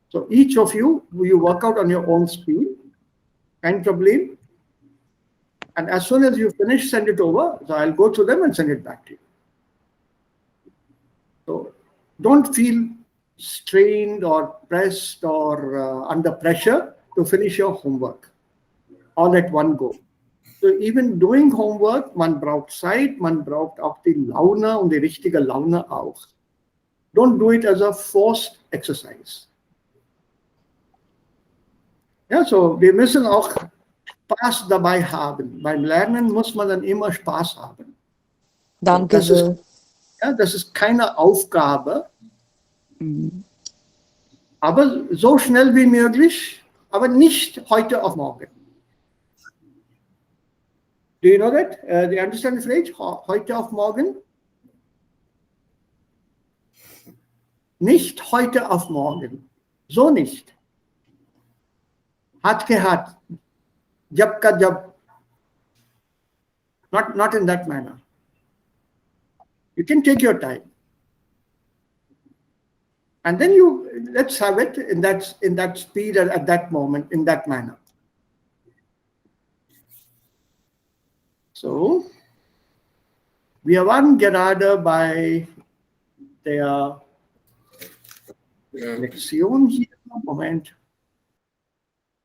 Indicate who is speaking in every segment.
Speaker 1: So each of you work out on your own speed, kein Problem. And as soon as you finish, send it over. So I'll go through them and send it back to you. So don't feel strained or pressed or under pressure to finish your homework all at one go. So even doing homework, man braucht Zeit, man braucht auch die Laune und die richtige Laune auch. Don't do it as a forced exercise. Ja, so wir müssen auch Spaß dabei haben. Beim Lernen muss man dann immer Spaß haben.
Speaker 2: Danke sehr.
Speaker 1: Das ist keine Aufgabe, aber so schnell wie möglich, aber nicht heute auf morgen. Do you know that? Do you understand the phrase? Heute auf morgen? Nicht heute auf morgen. So nicht. Hat gehat. Jab ka jab. Not in that manner. You can take your time. And then let's have it in that speed at that moment, in that manner. So, wir waren gerade bei der Lektion hier. Moment.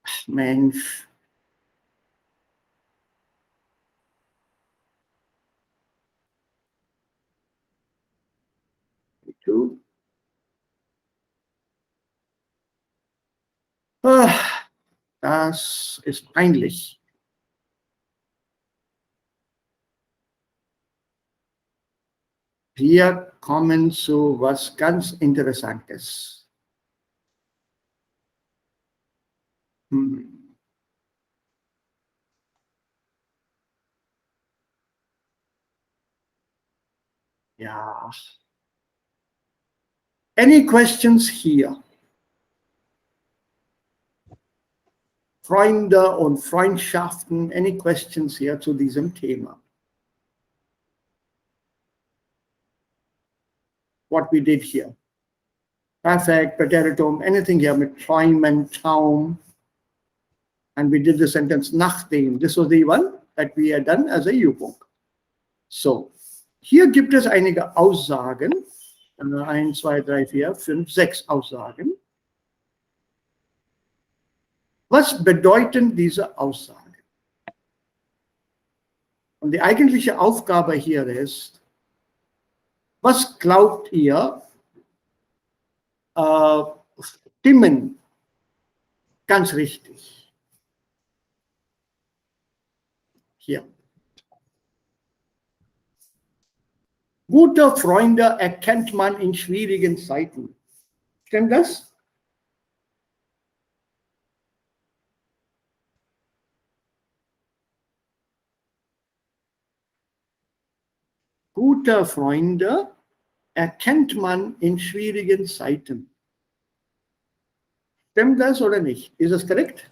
Speaker 1: Ach, Mensch. Das ist peinlich. Wir kommen zu was ganz Interessantes. Ja. Any questions here? Freunde und Freundschaften, any questions here zu diesem Thema? What we did here. Perfect, Präteritum, anything here with Träumen, Traum. And we did the sentence nachdem. This was the one that we had done as a Übung. So, hier gibt es einige Aussagen. 1, 2, 3, 4, 5, 6 Aussagen. Was bedeuten diese Aussagen? Und die eigentliche Aufgabe hier ist, was glaubt ihr, stimmen ganz richtig? Hier. Gute Freunde erkennt man in schwierigen Zeiten. Stimmt das? Gute Freunde erkennt man in schwierigen Zeiten. Stimmt das oder nicht? Ist das korrekt?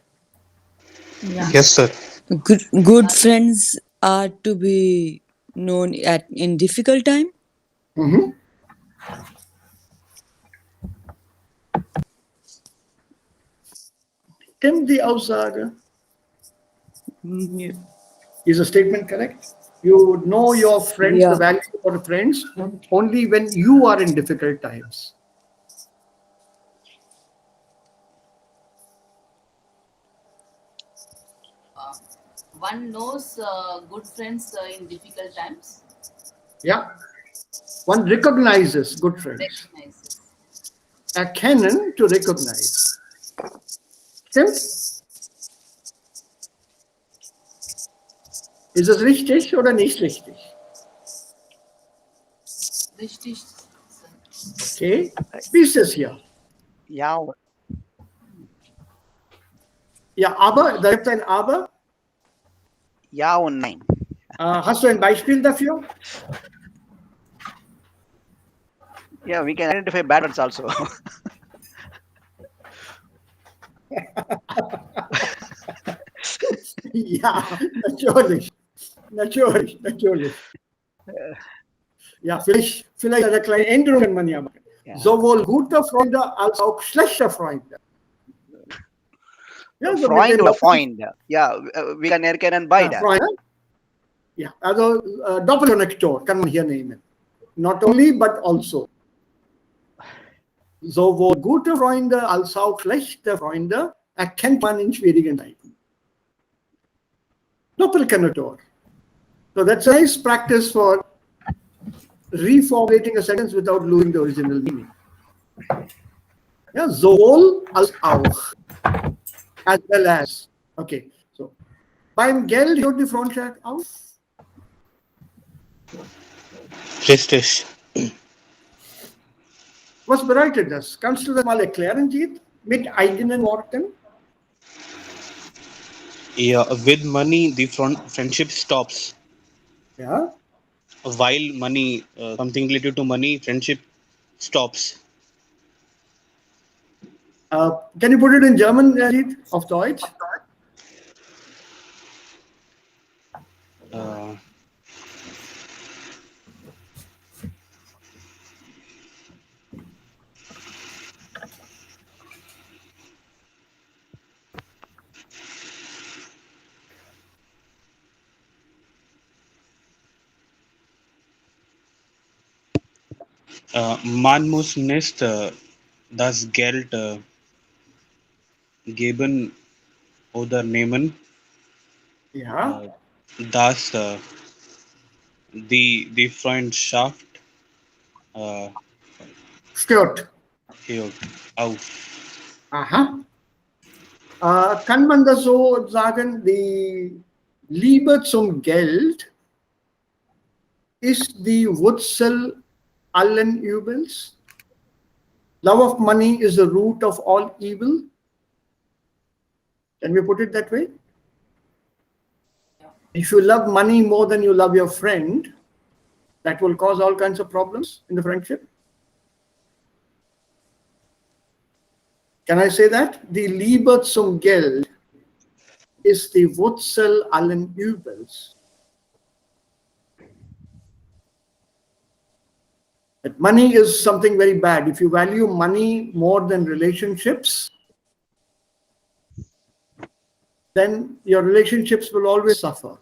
Speaker 2: Ja.
Speaker 3: Yes, sir.
Speaker 2: Good friends are to be known in difficult time.
Speaker 1: Stimmt die Aussage?
Speaker 2: Yeah.
Speaker 1: Is the statement correct? You know your friends,
Speaker 2: Yeah.
Speaker 1: the value of your friends, only when you are in difficult times.
Speaker 4: One knows good friends in difficult times.
Speaker 1: Yeah. One recognizes good friends.
Speaker 4: Recognizes.
Speaker 1: Erkennen, to recognize. Stimmt? Ist es richtig oder nicht richtig?
Speaker 4: Richtig.
Speaker 1: Okay. Wie ist es hier?
Speaker 5: Ja.
Speaker 1: Ja, aber, da gibt es ein Aber.
Speaker 5: Ja und nein.
Speaker 1: Hast du ein Beispiel dafür?
Speaker 5: Yeah, we can identify bad ones also.
Speaker 1: Ja, natürlich. Natürlich. Ja, vielleicht eine kleine Änderung kann man ja machen.
Speaker 5: Yeah.
Speaker 1: Sowohl gute Freunde als auch schlechte Freunde. Ja, so mit
Speaker 5: Freund
Speaker 1: den
Speaker 5: oder Freund. Ja, wir können erkennen beide.
Speaker 1: Freunde. Ja, also Doppelkonnektor kann man hier nehmen. Not only, but also. Sowohl gute Freunde als auch schlechte Freunde erkennt man in schwierigen Zeiten. Doppelkonnektor. So that's a nice practice for reformulating a sentence without losing the original meaning. Ja, sowohl als auch. As well as. Okay, so. Beim Geld hört die Freundschaft auf.
Speaker 3: Richtig.
Speaker 1: Was bedeutet das? Kannst du das mal erklären, Jeet? Mit eigenen Worten?
Speaker 3: Yeah, with money, the friendship stops.
Speaker 1: Ja.
Speaker 3: While money, something related to money, friendship stops.
Speaker 1: Can you put it in German, Jeet? Auf Deutsch?
Speaker 3: Uh, Man muss nicht das Geld geben oder nehmen,
Speaker 1: Ja.
Speaker 3: das die Freundschaft
Speaker 1: Stört.
Speaker 3: hört auf.
Speaker 1: Aha. Kann man das so sagen, die Liebe zum Geld ist die Wurzel allen Übels? Love of money is the root of all evil? Can we put it that way? If you love money more than you love your friend, that will cause all kinds of problems in the friendship. Can I say that? Die Liebe zum Geld ist die Wurzel allen Übels. That money is something very bad. If you value money more than relationships, then your relationships will always suffer.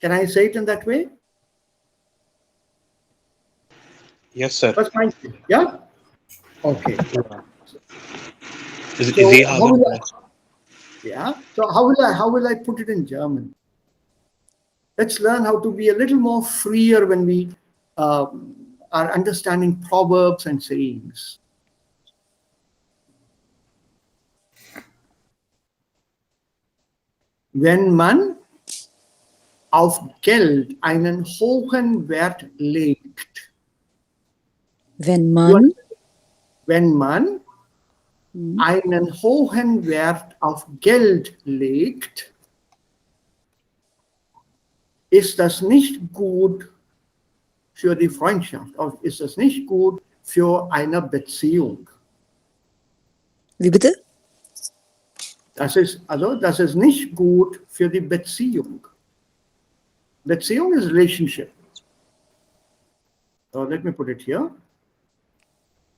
Speaker 1: Can I say it in that way?
Speaker 3: Yes, sir.
Speaker 1: That's fine. Yeah? Okay.
Speaker 3: Sie haben recht.
Speaker 1: Yeah. So how will I put it in German? Let's learn how to be a little more freer when we are understanding proverbs and sayings. Wenn man auf Geld einen hohen Wert legt,
Speaker 2: Wenn man
Speaker 1: einen hohen Wert auf Geld legt, ist das nicht gut für die Freundschaft, ist das nicht gut für eine Beziehung.
Speaker 2: Wie bitte?
Speaker 1: Das ist nicht gut für die Beziehung. Beziehung is relationship. So let me put it here.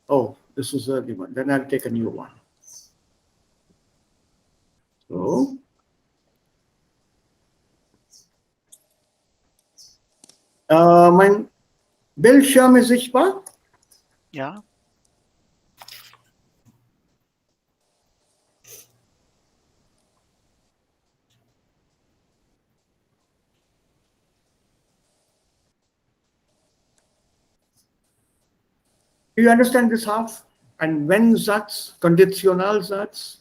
Speaker 1: Oh, this is a new one. Then I'll take a new one. So. Mein Bildschirm ist sichtbar.
Speaker 5: Ja.
Speaker 1: Do you understand this half? And when Satz, Konditionalsatz,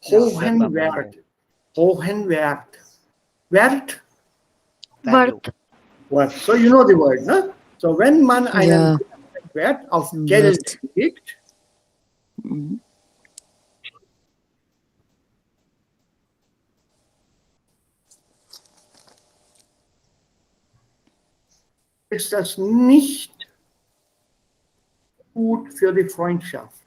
Speaker 1: hohen Wert, hohen Wert, Wert,
Speaker 5: Value.
Speaker 1: Wert. So you know the word, no? So wenn man einen
Speaker 2: Ja.
Speaker 1: Wert auf Geld legt,
Speaker 2: Mhm.
Speaker 1: ist das nicht gut für die Freundschaft.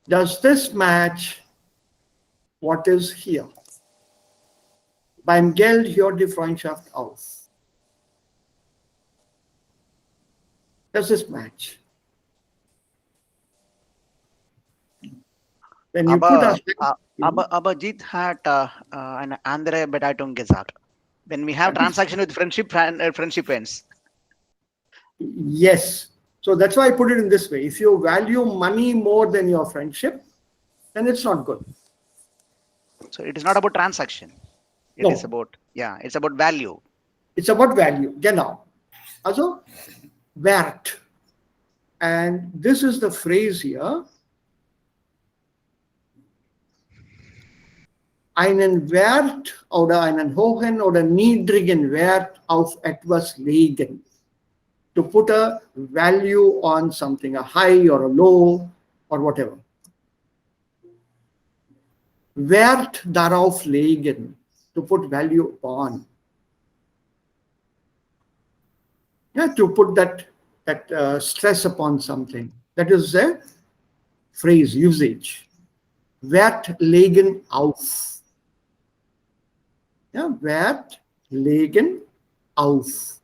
Speaker 1: Does this match what is hier. Beim Geld hört die Freundschaft auf. Das ist Match. When you put
Speaker 5: Aber Jit hat eine andere Bedeutung gesagt. When we have transaction with friendship, friendship ends.
Speaker 1: yes. So that's why I put it in this way. If you value money more than your friendship, then it's not good.
Speaker 5: So it is not about transaction. It
Speaker 1: No.
Speaker 5: is about, yeah, it's about value.
Speaker 1: It's about value. Genau. Also, Wert. And this is the phrase here. Einen Wert oder einen hohen oder niedrigen Wert auf etwas legen. To put a value on something, a high or a low or whatever. Wert darauf legen. To put value upon. Yeah, to put that stress upon something. That is a phrase, usage. Wert legen auf. Yeah, Wert legen auf.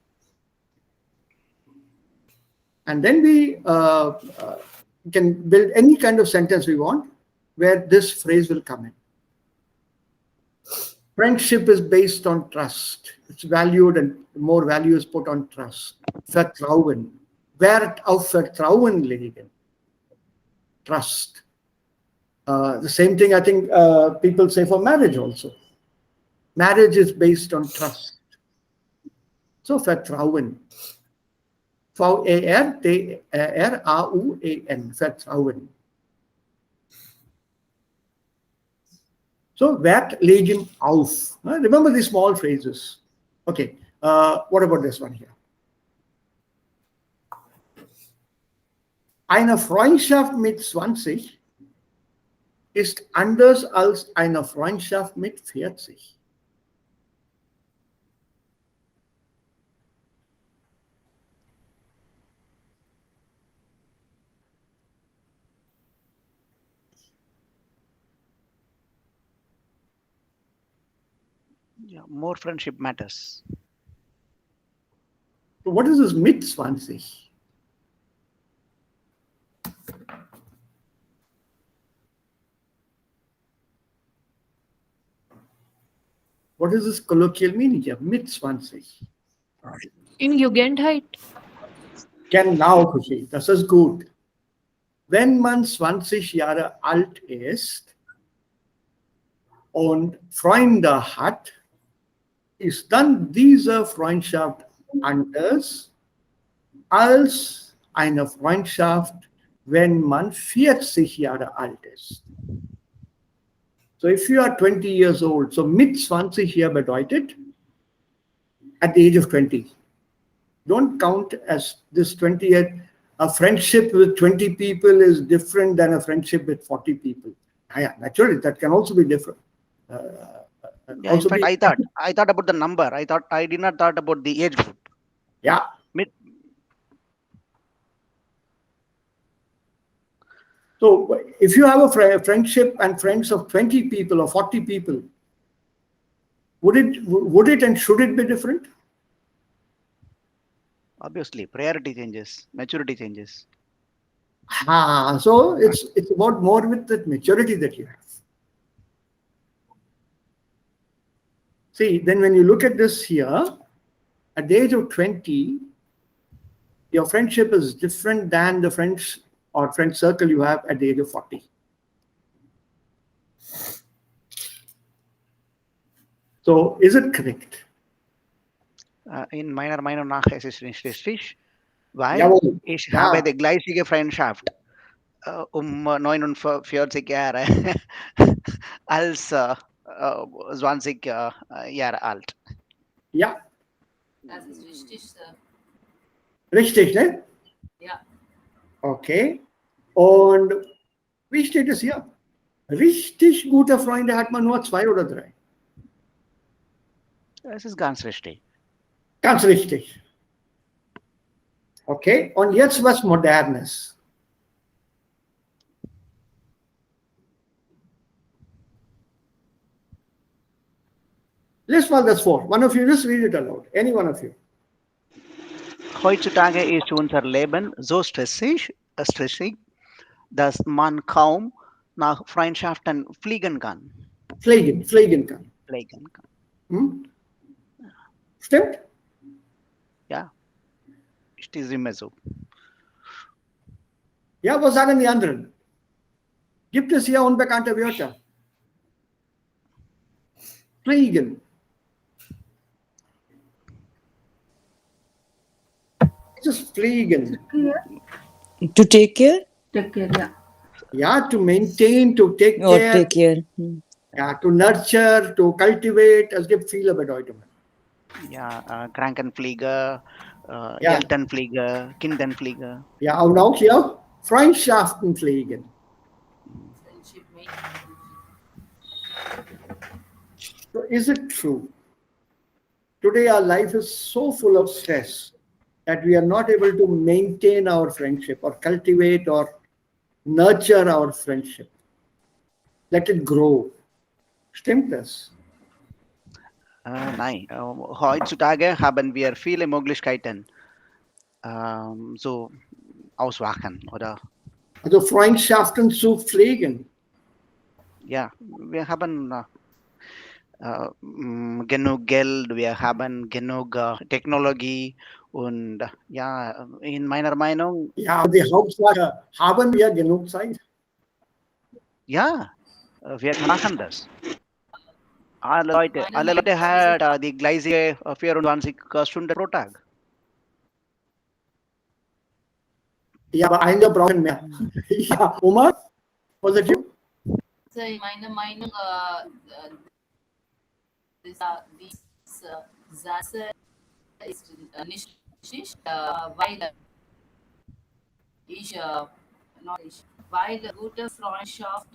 Speaker 1: And then we can build any kind of sentence we want where this phrase will come in. Friendship is based on trust. It's valued and more value is put on trust. Vertrauen. Wert auf Vertrauen legen. Trust. The same thing I think people say for marriage also. Marriage is based on trust. So Vertrauen. V-A-R-T-R-A-U-E-N. Vertrauen. So Wert legen auf. Remember these small phrases. Okay. What about this one here? Eine Freundschaft mit 20 ist anders als eine Freundschaft mit 40.
Speaker 5: Yeah, more friendship matters.
Speaker 1: So what is this mit 20? What is this colloquial meaning here? Mit 20.
Speaker 6: In Jugendheit.
Speaker 1: Genau, Kushi. Das ist gut. Wenn man 20 Jahre alt ist und Freunde hat, ist dann diese Freundschaft anders als eine Freundschaft, wenn man 40 Jahre alt ist. So if you are 20 years old, so mit 20 hier bedeutet at the age of 20. Don't count as this 20 yet. A friendship with 20 people is different than a friendship with 40 people. Yeah, naturally, that can also be different.
Speaker 5: Yeah, in fact, I thought about the number. I did not thought about the age group.
Speaker 1: Yeah. So if you have a friendship and friends of 20 people or 40 people, would it and should it be different?
Speaker 5: Obviously, priority changes, maturity changes.
Speaker 1: So it's about more with that maturity that you have. See, then when you look at this here, at the age of 20, your friendship is different than the friends or friend circle you have at the age of 40. So is it correct?
Speaker 5: In meiner Meinung nach ist es nicht richtig, weil
Speaker 1: Jawohl.
Speaker 5: ich
Speaker 1: Ja.
Speaker 5: habe die gleiche Freundschaft 49 Jahre als 20 Jahre alt.
Speaker 1: Ja,
Speaker 4: Das ist richtig, Sir.
Speaker 1: richtig, ne?
Speaker 4: Ja.
Speaker 1: Okay. Und wie steht es hier? Richtig gute Freunde hat man nur 2 oder 3.
Speaker 5: Das ist ganz richtig.
Speaker 1: Ganz richtig. Okay, und jetzt was Modernes. Lest mal das vor. One of you just read it aloud. Any one of you.
Speaker 5: Heutzutage ist unser Leben so stressig, dass man kaum nach Freundschaften fliegen kann.
Speaker 1: Pflegen kann.
Speaker 5: Pflegen kann.
Speaker 1: Hm? Stimmt?
Speaker 5: Ja, ist es immer so.
Speaker 1: Ja, was sagen die anderen? Gibt es hier unbekannte Wörter? Pflegen. Was ist pflegen?
Speaker 2: To take care?
Speaker 6: Take care, yeah.
Speaker 1: Yeah, to maintain, to take
Speaker 2: Or
Speaker 1: care,
Speaker 2: take care.
Speaker 1: ja, to nurture, to cultivate. Es gibt viele Bedeutungen.
Speaker 5: Ja, Krankenpfleger,
Speaker 1: Ja.
Speaker 5: Elternpfleger, Kinderpfleger.
Speaker 1: Ja, und auch hier Freundschaften pflegen.
Speaker 4: Friendship made.
Speaker 1: So is it true? Today our life is so full of stress that we are not able to maintain our friendship or cultivate or nurture our friendship. Let it grow. Stimmt das?
Speaker 5: Nein, heutzutage haben wir viele Möglichkeiten, so auswachen oder
Speaker 1: Also Freundschaften zu pflegen.
Speaker 5: ja, wir haben genug Geld, wir haben genug Technologie und ja, in meiner Meinung,
Speaker 1: Ja, die Hauptsache, haben wir genug Zeit?
Speaker 5: ja, wir machen das. Alle Leute haben die gleiche 24 Stunden pro Tag.
Speaker 1: Ja, aber einige brauchen mehr. Ja, Oma, was ist you?
Speaker 4: So in meiner Meinung, this Satz ist nicht richtig, weil gute Freundschaft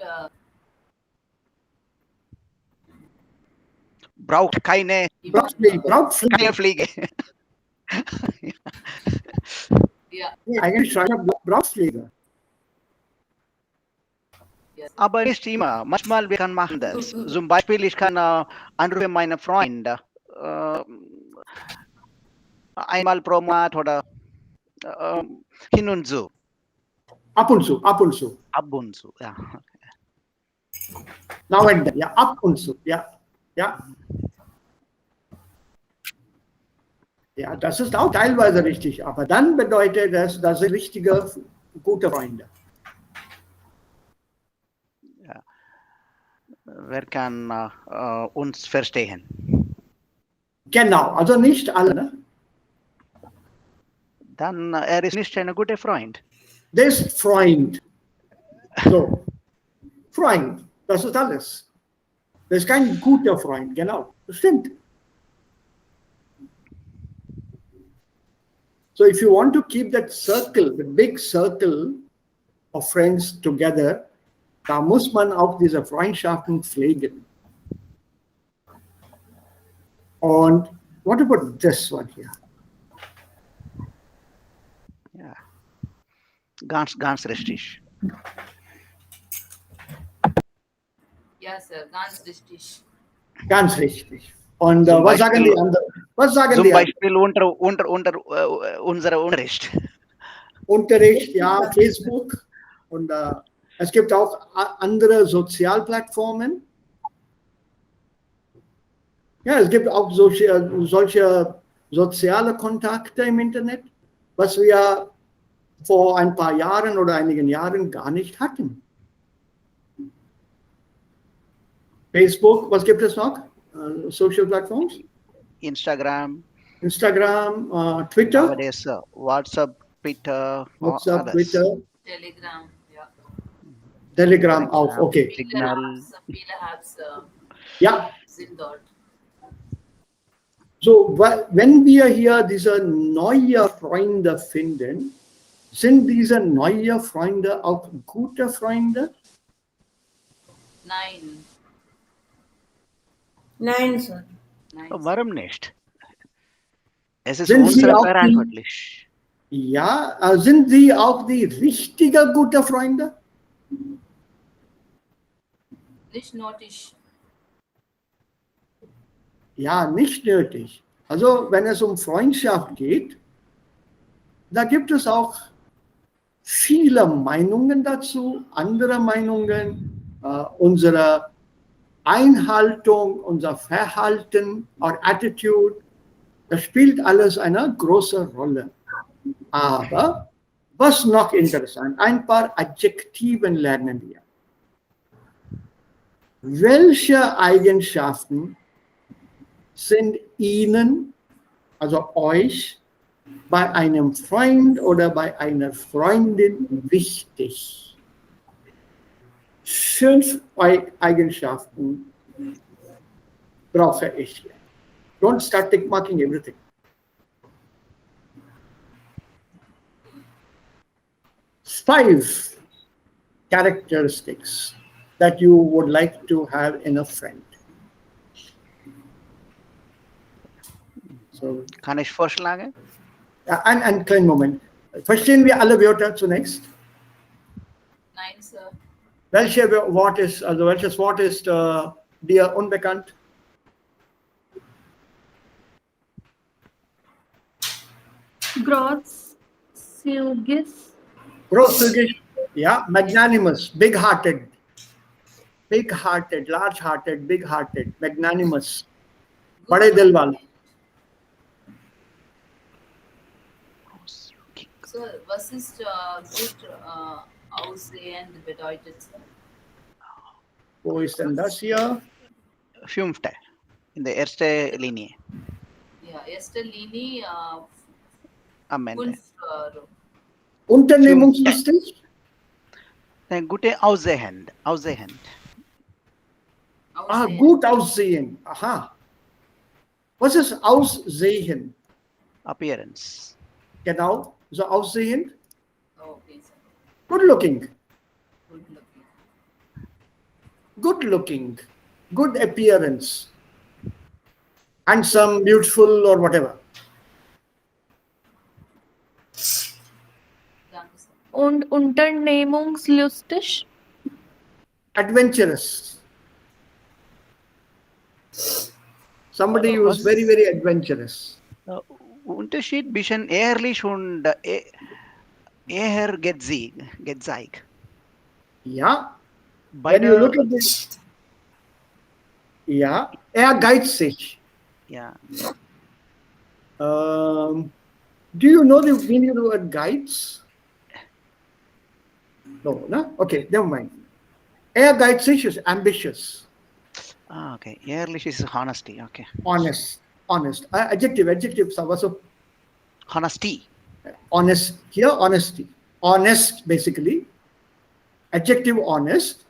Speaker 5: Braucht keine
Speaker 1: Braucht
Speaker 5: Pflege.
Speaker 4: ja,
Speaker 1: eigentlich braucht Pflege.
Speaker 4: yes.
Speaker 5: Aber nicht immer. Manchmal wir kann machen das. Zum Beispiel, ich kann anrufen meine Freunde einmal pro Monat oder hin und so.
Speaker 1: Ab und zu, ab und zu.
Speaker 5: Ab und zu, ja.
Speaker 1: Now and then, ja, ab und zu, ja. Ja. Ja, das ist auch teilweise richtig, aber dann bedeutet das, das sind richtige, gute Freunde.
Speaker 5: Ja. Wer kann uns verstehen?
Speaker 1: Genau, also nicht alle. Ne?
Speaker 5: Dann er ist nicht ein guter Freund.
Speaker 1: Der ist Freund. So, Freund, das ist alles. Das ist kein guter Freund, genau, das stimmt. So if you want to keep that circle, the big circle of friends together, da muss man auch diese Freundschaften pflegen. Und what about this one here?
Speaker 5: Ja. Ganz richtig.
Speaker 4: Ja, Sir, ganz richtig.
Speaker 1: Ganz richtig. Und
Speaker 5: Zum
Speaker 1: was sagen
Speaker 5: Beispiel-
Speaker 1: die anderen? Was sagen
Speaker 5: Zum
Speaker 1: die anderen?
Speaker 5: Beispiel unter unserer Unterricht.
Speaker 1: Unterricht, ja, Facebook. Und es gibt auch andere Sozialplattformen. Ja, es gibt auch solche soziale Kontakte im Internet, was wir vor ein paar Jahren oder einigen Jahren gar nicht hatten. Facebook, was gibt es noch? Social Platforms?
Speaker 5: Instagram,
Speaker 1: Twitter,
Speaker 5: nowadays WhatsApp, Twitter,
Speaker 1: WhatsApp,
Speaker 5: others.
Speaker 1: Twitter,
Speaker 4: Telegram, ja.
Speaker 1: Telegram auch, okay.
Speaker 5: Signal.
Speaker 4: Viele Apps
Speaker 1: Ja,
Speaker 4: sind dort.
Speaker 1: so, wenn wir hier diese neuen Freunde finden, sind diese neuen Freunde auch gute Freunde?
Speaker 4: Nein.
Speaker 6: Nein, sir.
Speaker 4: Nein.
Speaker 5: Warum nicht? Es ist
Speaker 1: Sind Sie
Speaker 5: unsere
Speaker 1: auch die-
Speaker 5: verantwortlich.
Speaker 1: Ja, sind sie auch die richtigen guten Freunde?
Speaker 4: Nicht nötig.
Speaker 1: Ja, nicht nötig. Also, wenn es Freundschaft geht, da gibt es auch viele Meinungen dazu, andere Meinungen, unsere Einhaltung, unser Verhalten, our attitude, das spielt alles eine große Rolle. Aber was noch interessant, ein paar Adjektiven lernen wir. Welche Eigenschaften sind Ihnen, also euch, bei einem Freund oder bei einer Freundin wichtig? 5 Eigenschaften brauche ich hier. Don't start tick marking everything. Five characteristics that you would like to have in a friend. So,
Speaker 5: Kann ich vorschlagen?
Speaker 1: einen kleinen Moment. Verstehen wir alle Wörter zunächst?
Speaker 4: Nein, Sir.
Speaker 1: Welches Wort ist dir unbekannt?
Speaker 6: Großzügig.
Speaker 1: Großzügig, ja, magnanimous, big-hearted, large-hearted, big-hearted, magnanimous, बड़े दिल वाला.
Speaker 4: Sir, was ist gut aussehen bedeutet, Sir?
Speaker 1: Wo ist denn das hier?
Speaker 5: Fünfte. In der ersten Linie.
Speaker 4: Ja, erste Linie
Speaker 5: Am Ende.
Speaker 4: 5
Speaker 1: Unternehmungslustig?
Speaker 5: Gute Aussehen. Aussehen.
Speaker 1: Gut aussehen. Aha. Was ist Aussehen?
Speaker 5: Appearance.
Speaker 1: Genau, so aussehen.
Speaker 4: Okay, Sir.
Speaker 1: Good looking.
Speaker 4: Good looking.
Speaker 1: Good looking. Good appearance. Handsome, beautiful, or whatever.
Speaker 4: Danke, Sir.
Speaker 6: Und unternehmungslustig.
Speaker 1: Adventurous. Somebody who is very, very adventurous.
Speaker 5: Unterschied zwischen ehrlich und ehrgeizig.
Speaker 1: Ja. When
Speaker 5: Beide,
Speaker 1: you look at this, ja, ehrgeizig.
Speaker 5: ja.
Speaker 1: Do you know the meaning of the word geiz? No, no? Okay, never mind. Ehrgeizig is ambitious,
Speaker 5: Okay. Ehrlich is honesty. Okay.
Speaker 1: honest. Adjective, so
Speaker 5: Honesty.
Speaker 1: honest, here honesty. Honest, basically. Adjective honest,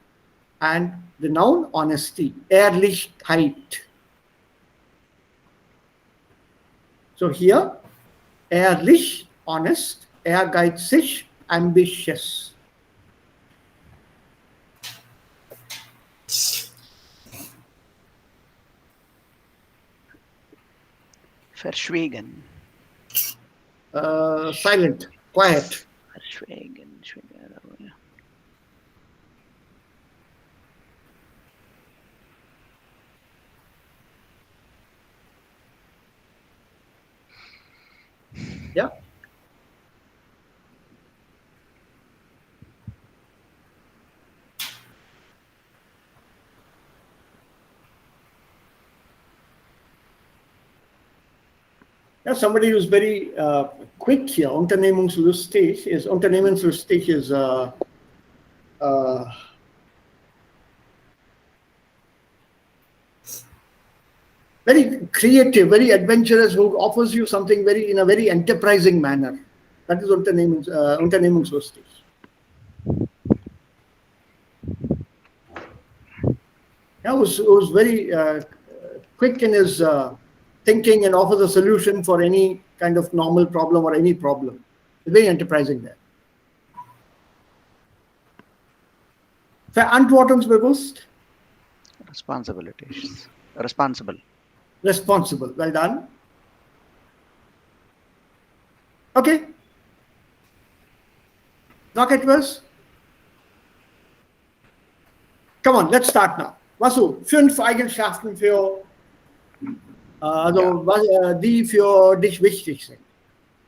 Speaker 1: and the noun honesty. Ehrlichkeit. So here, ehrlich, honest, ehrgeizig, ambitious.
Speaker 5: Verschwiegen.
Speaker 1: Silent, quiet.
Speaker 5: Verschwiegen.
Speaker 1: Yeah. Yeah, somebody who's very quick here. Unternehmungslustig is very creative, very adventurous, who offers you something in a very enterprising manner. That is Unternehmungslustig. Yeah, who's very quick in his thinking and offers a solution for any kind of normal problem or any problem. Very enterprising there. Verantwortungsbewusst.
Speaker 5: Responsibilities. Responsible.
Speaker 1: Responsible. Well done. Okay. Rocket verse. Come on, let's start now. Vasu, 5 Eigenschaften für Also, die für dich wichtig sind.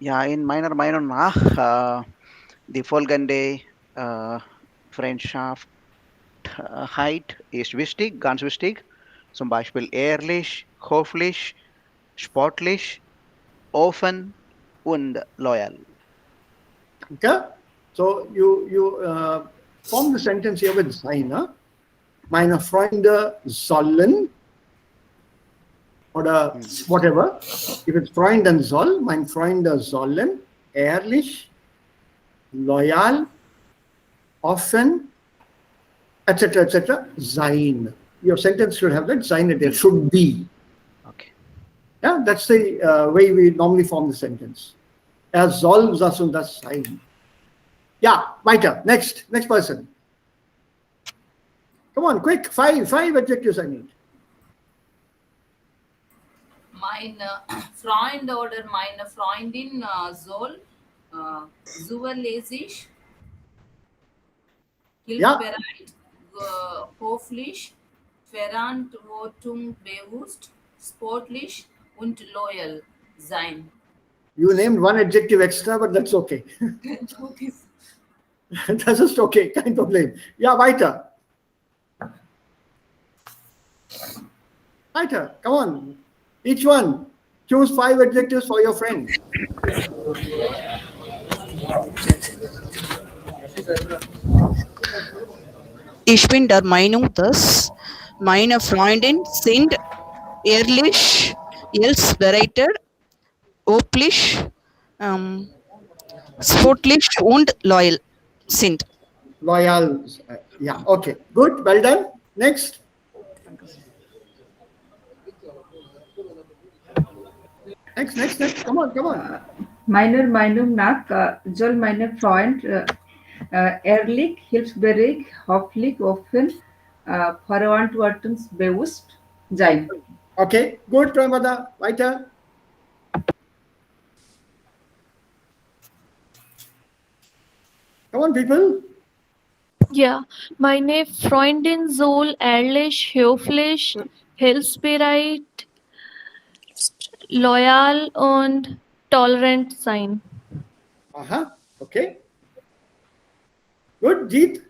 Speaker 5: Ja, in meiner Meinung nach, die folgende Freundschaft ist wichtig, ganz wichtig. Zum Beispiel ehrlich, höflich, sportlich, offen und loyal.
Speaker 1: Okay? So you form the sentence here with sein. Huh? Meine Freunde sollen oder whatever. If it's Freund, then soll. Mein Freunde sollen ehrlich, loyal, offen, etc. sein. Your sentence should have that sein. There should be.
Speaker 5: Okay.
Speaker 1: Yeah, that's the way we normally form the sentence. Er soll das und das sein. Yeah, weiter. Next person. Come on, quick. Five adjectives I need.
Speaker 4: Mein Freund oder meine Freundin soll zuverlässig,
Speaker 1: Ja.
Speaker 4: hilfsbereit, höflich, verantwortungsbewusst, sportlich und loyal sein.
Speaker 1: You named one adjective extra, but that's okay.
Speaker 4: Okay.
Speaker 1: Das ist okay, kein Problem. Ja, weiter. Weiter, come on. Each one. Choose 5 adjectives for your friend.
Speaker 7: Ich bin der Meinung, dass meine Freundin sind ehrlich, hilfsbereit, höflich, sportlich und loyal sind.
Speaker 1: Loyal. Yeah, okay. Good, well done. Next. Next. Come on.
Speaker 8: Meiner Meinung nach soll meine Freund ehrlich, hilfsbereit, höflich, offen, verantwortungsbewusst sein.
Speaker 1: Okay, good, Ramada. Weiter. Come on, people.
Speaker 6: Ja, meine Freundin soll ehrlich, höflich, hilfsbereit, loyal und tolerant sein.
Speaker 1: Aha, okay. Good, Jeet.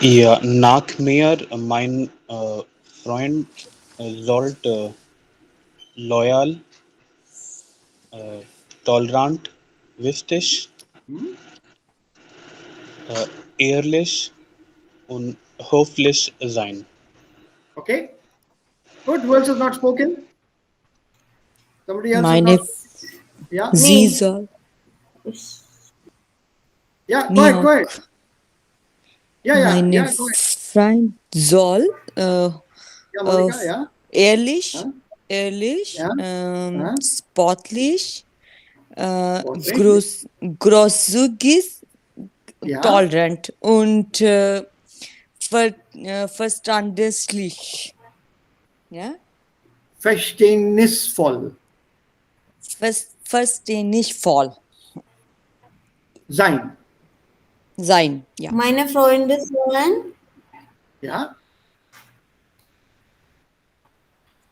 Speaker 3: Ja, nach mir mein Freund sollte loyal, tolerant, wichtig, ehrlich und höflich sein.
Speaker 1: Okay. Good. Who else has not spoken? Somebody else
Speaker 2: Meine,
Speaker 1: has not. Yeah.
Speaker 2: sie soll,
Speaker 1: Yeah. Go ahead. Yeah.
Speaker 2: meine
Speaker 1: Yeah. Go ahead.
Speaker 2: Freund soll
Speaker 1: Yeah, Monica. Yeah.
Speaker 2: ehrlich,
Speaker 1: Ja.
Speaker 2: sportlich,
Speaker 1: Sportlich.
Speaker 2: großzügig,
Speaker 1: Ja.
Speaker 2: tolerant und verständlich. Ja?
Speaker 1: Verständnisvoll
Speaker 2: Verständnisvoll
Speaker 1: sein.
Speaker 2: sein. Ja.
Speaker 9: Meine Freunde sollen
Speaker 1: Ja.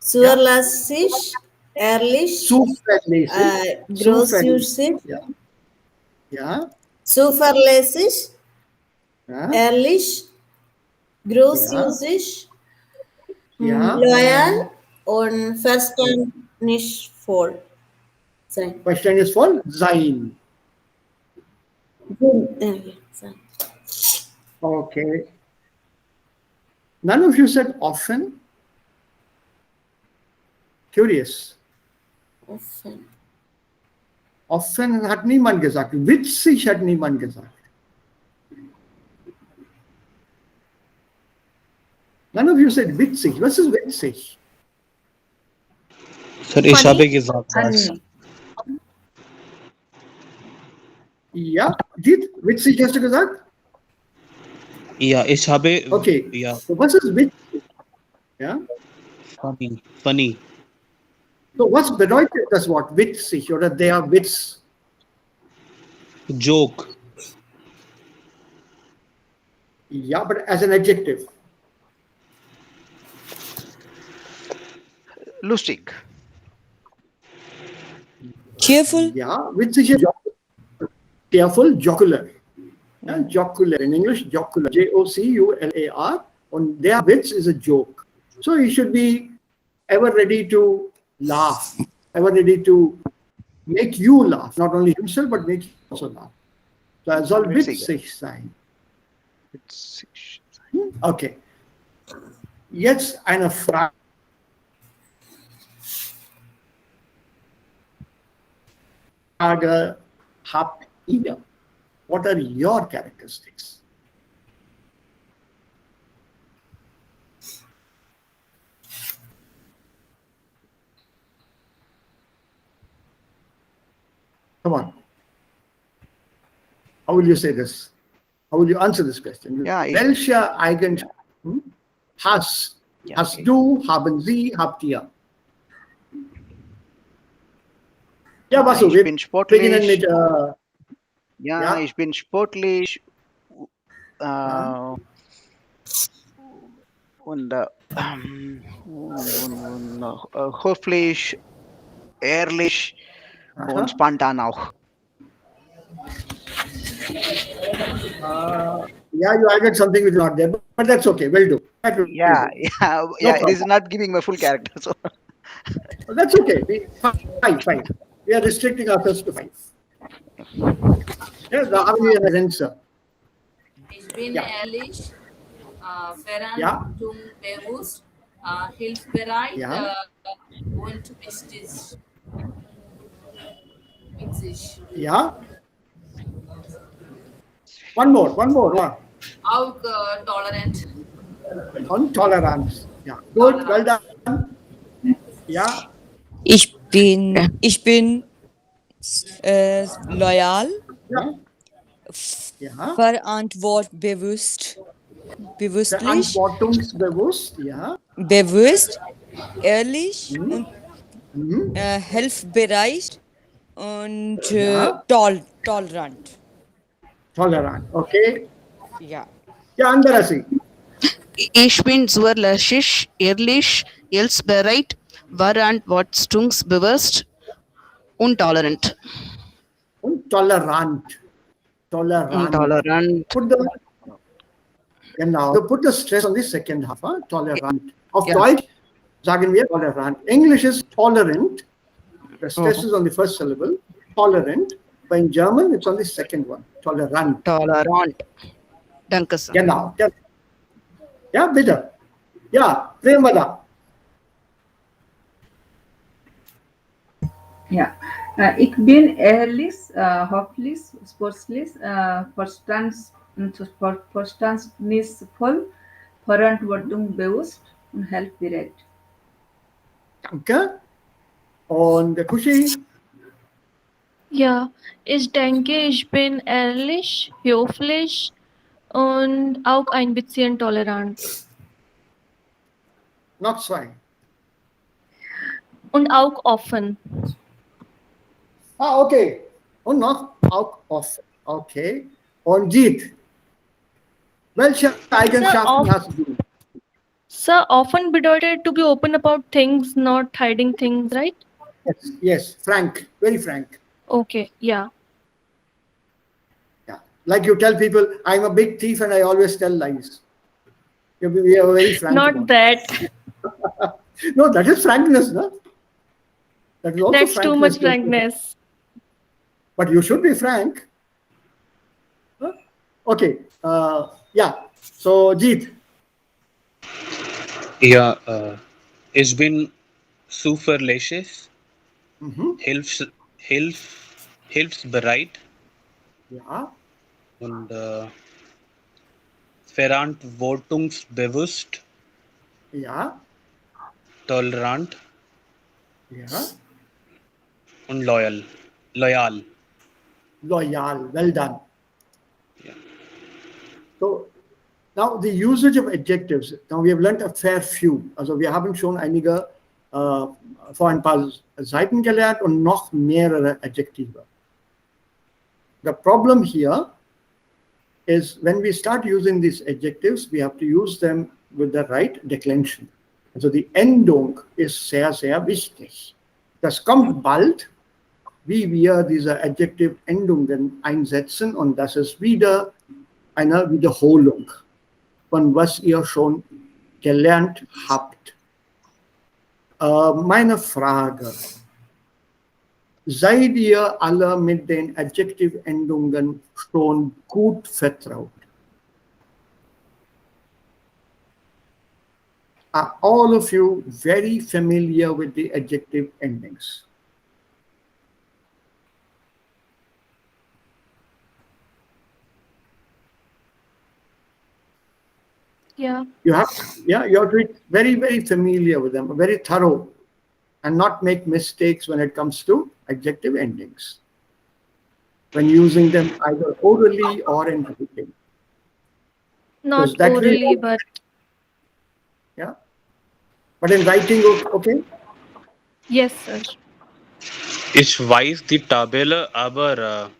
Speaker 9: zuverlässig, ehrlich,
Speaker 1: Zuverlässig.
Speaker 9: großzügig,
Speaker 1: Ja.
Speaker 9: zuverlässig,
Speaker 1: Ja.
Speaker 9: ehrlich, großzügig,
Speaker 1: Ja.
Speaker 9: loyal und verständnisvoll sein.
Speaker 1: Verständnisvoll sein.
Speaker 9: Sein.
Speaker 1: Okay. None of you said often. Curious.
Speaker 9: Offen.
Speaker 1: Offen hat niemand gesagt. Witzig hat niemand gesagt. None of you said witzig. Was ist witzig?
Speaker 3: Sir, ich habe gesagt, was.
Speaker 8: Funny.
Speaker 1: Ja, Jeet, witzig hast du gesagt?
Speaker 3: Ja, ich habe.
Speaker 1: Okay.
Speaker 3: Ja,
Speaker 1: So was ist witzig? Ja.
Speaker 3: funny.
Speaker 1: So was bedeutet das Wort witzig oder der Witz?
Speaker 3: Joke.
Speaker 1: Ja, but as an adjective.
Speaker 5: Lustig.
Speaker 2: Cheerful.
Speaker 1: Yeah, which is careful, jocular. Yeah, jocular. In English, jocular. Jocular. On their wits is a joke. So he should be ever ready to laugh, ever ready to make you laugh, not only himself, but make you also laugh. So er soll witzig sein. Okay. Jetzt eine Frage. Habt ihr? What are your characteristics? Come on. How will you say this? How will you answer this question?
Speaker 5: Ja,
Speaker 1: Welche Eigenschaften hast du, haben Sie, habt ihr? Ja, Vasu,
Speaker 5: ich
Speaker 1: wir
Speaker 5: bin sportlich.
Speaker 1: beginnen mit
Speaker 5: ja, ich bin sportlich und höflich, ehrlich und spontan auch.
Speaker 1: Yeah, you added something which is not there, but that's okay. We'll do.
Speaker 5: Yeah, it is not giving my full character. So
Speaker 1: that's okay. Five. We are restricting ourselves to 5. Yeah, the army has answer.
Speaker 4: Ich bin ehrlich, verantwortungsbewusst, hilfsbereit und wichtig.
Speaker 1: Yeah. One more.
Speaker 4: Auch tolerant.
Speaker 1: On tolerance. Yeah. Good. Well done. Yeah.
Speaker 2: Ich bin loyal, verantwortungsbewusst, bewusst, ehrlich und hilfsbereit und tolerant.
Speaker 1: Tolerant. Okay.
Speaker 2: Ja.
Speaker 1: Ja, Andarasi.
Speaker 7: Ich bin zuverlässig, ehrlich, hilfsbereit, verantwortungsbewusst und tolerant.
Speaker 1: Und tolerant. Put the stress on the second half. Tolerant. Auf Deutsch sagen wir tolerant. English is tolerant. The stress is on the first syllable. Tolerant. But in German, it's on the second one. Tolerant.
Speaker 7: Danke sehr.
Speaker 1: Genau. Ja, bitte. Ja, Premada.
Speaker 8: Ja, ich bin ehrlich, höflich, sportlich, verstandsvoll, verantwortungsbewusst und hilfsbereit.
Speaker 1: Danke. Und Kushi?
Speaker 6: Ja, ich denke, ich bin ehrlich, höflich und auch ein bisschen tolerant.
Speaker 1: Noch 2.
Speaker 6: Und auch offen.
Speaker 1: Okay. Und noch auch offen. Okay. Und Jeet, welche Eigenschaften hast du?
Speaker 6: Sir, often bedeutet to be open about things, not hiding things, right?
Speaker 1: Yes. Frank. Very frank.
Speaker 6: Okay, yeah.
Speaker 1: Yeah. Like you tell people, I'm a big thief and I always tell lies. We are very frank.
Speaker 6: Not that.
Speaker 1: No, that is frankness, no? That is also
Speaker 6: That's too much frankness.
Speaker 1: But you should be frank. Huh? Okay. Yeah. So, Jeet.
Speaker 3: Ja, ich bin zuverlässig, hilfsbereit und verantwortungsbewusst, tolerant und loyal.
Speaker 1: Well done.
Speaker 3: Yeah.
Speaker 1: So, now the usage of adjectives. Now we have learnt a fair few. Also wir haben schon einige vor ein paar Seiten gelernt und noch mehrere Adjektive. The problem here is when we start using these adjectives, we have to use them with the right declension. Also die Endung ist sehr, sehr wichtig. Das kommt bald, wie wir diese Adjektivendungen einsetzen, und das ist wieder eine Wiederholung von was ihr schon gelernt habt. Meine Frage: Seid ihr alle mit den Adjektivendungen schon gut vertraut? Are all of you very familiar with the adjective endings?
Speaker 6: Yeah.
Speaker 1: You have to be very, very familiar with them, very thorough, and not make mistakes when it comes to adjective endings, when using them either orally or in writing.
Speaker 6: Not
Speaker 1: that way-
Speaker 6: orally, but
Speaker 1: Yeah. But in writing, okay?
Speaker 6: yes, sir.
Speaker 3: Ich weiß die Tabelle, aber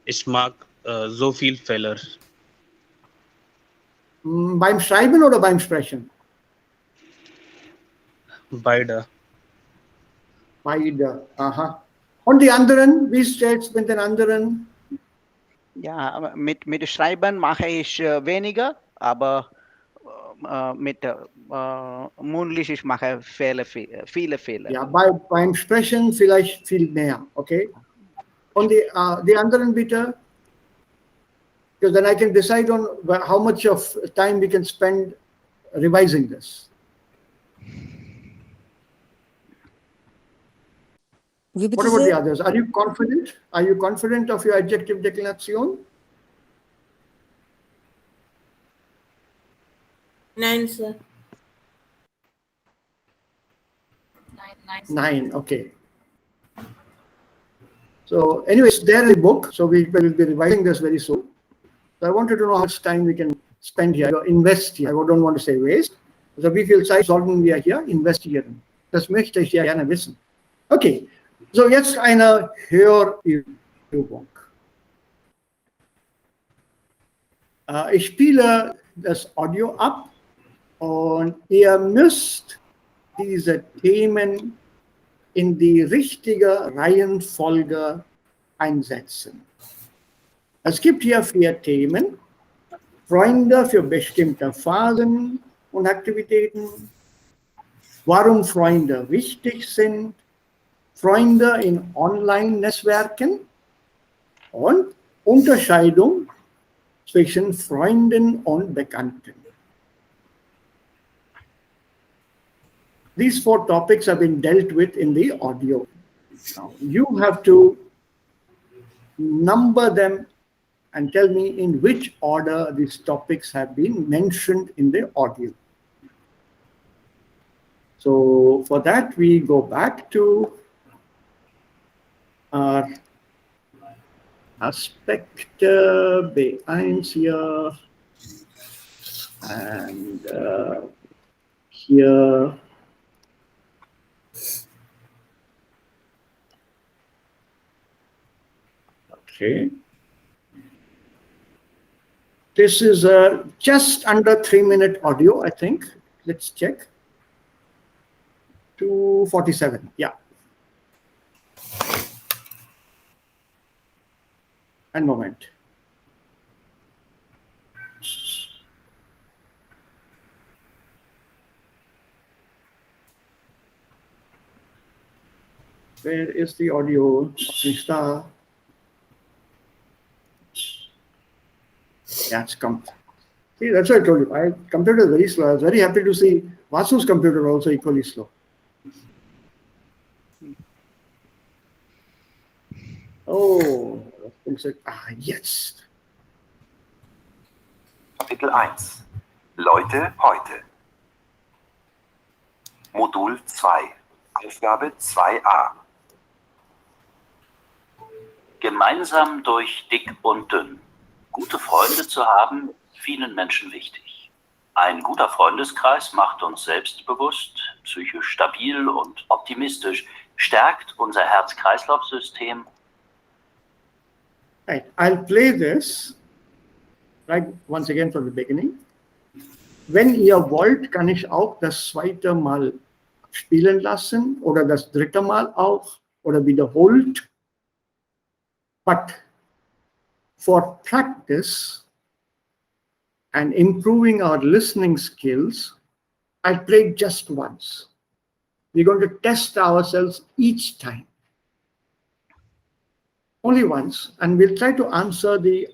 Speaker 3: ich mag so viel Fehler.
Speaker 1: Beim Schreiben oder beim Sprechen?
Speaker 3: Beide.
Speaker 1: Beide. Aha. Und die anderen, wie steht's mit den anderen?
Speaker 5: Ja, mit Schreiben mache ich weniger, aber mit mündlich ich mache viele Fehler.
Speaker 1: Ja, beim Sprechen vielleicht viel mehr, okay? Und die anderen bitte? Because then I can decide on how much of time we can spend revising this. What about the others? Are you confident? Are you confident of your adjective declination?
Speaker 9: Nine, sir.
Speaker 1: Nine, okay. So anyways, there is a book, so we will be revising this very soon. So I wanted to know how much time we can spend here, or invest hier. I don't want to say waste. Also wie viel Zeit sollten wir hier investieren? Das möchte ich ja gerne wissen. Okay, so jetzt eine Hörübung. Ich spiele das Audio ab und ihr müsst diese Themen in die richtige Reihenfolge einsetzen. Es gibt hier 4 Themen. Freunde für bestimmte Phasen und Aktivitäten. Warum Freunde wichtig sind. Freunde in Online-Netzwerken. Und Unterscheidung zwischen Freunden und Bekannten. These 4 topics have been dealt with in the audio. Now, you have to number them and tell me in which order these topics have been mentioned in the audio. So for that, we go back to our Aspekt B1 here and here. Okay. This is just under 3-minute audio, I think. Let's check. 2:47. Yeah. And moment. Where is the audio? Star. Yeah, it's come. See, that's what I told you. My computer is very slow. I was very happy to see Vasu's computer also equally slow. Oh, yes.
Speaker 10: Kapitel 1. Leute heute. Modul 2. Aufgabe 2a. Gemeinsam durch dick und dünn. Gute Freunde zu haben, ist vielen Menschen wichtig. Ein guter Freundeskreis macht uns selbstbewusst, psychisch stabil und optimistisch, stärkt unser Herz-Kreislauf-System.
Speaker 1: Right, I'll play this right once again from the beginning. Wenn ihr wollt, kann ich auch das zweite Mal spielen lassen oder das dritte Mal auch oder wiederholt. But for practice and improving our listening skills, I played just once. We're going to test ourselves each time. Only once. And we'll try to answer the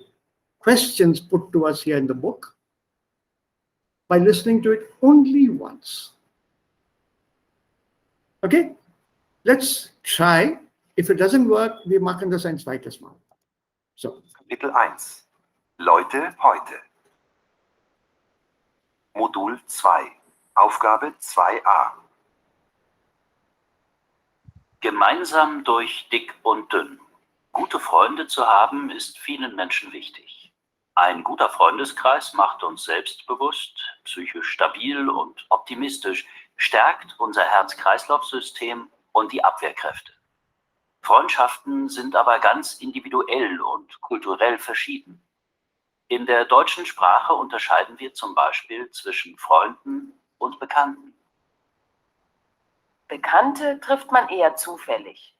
Speaker 1: questions put to us here in the book by listening to it only once. Okay? Let's try. If it doesn't work, wir machen das ein zweites Mal. So.
Speaker 10: Kapitel 1. Leute heute. Modul 2. Aufgabe 2a. Gemeinsam durch dick und dünn. Gute Freunde zu haben, ist vielen Menschen wichtig. Ein guter Freundeskreis macht uns selbstbewusst, psychisch stabil und optimistisch, stärkt unser Herz-Kreislauf-System und die Abwehrkräfte. Freundschaften sind aber ganz individuell und kulturell verschieden. In der deutschen Sprache unterscheiden wir zum Beispiel zwischen Freunden und Bekannten.
Speaker 11: Bekannte trifft man eher zufällig.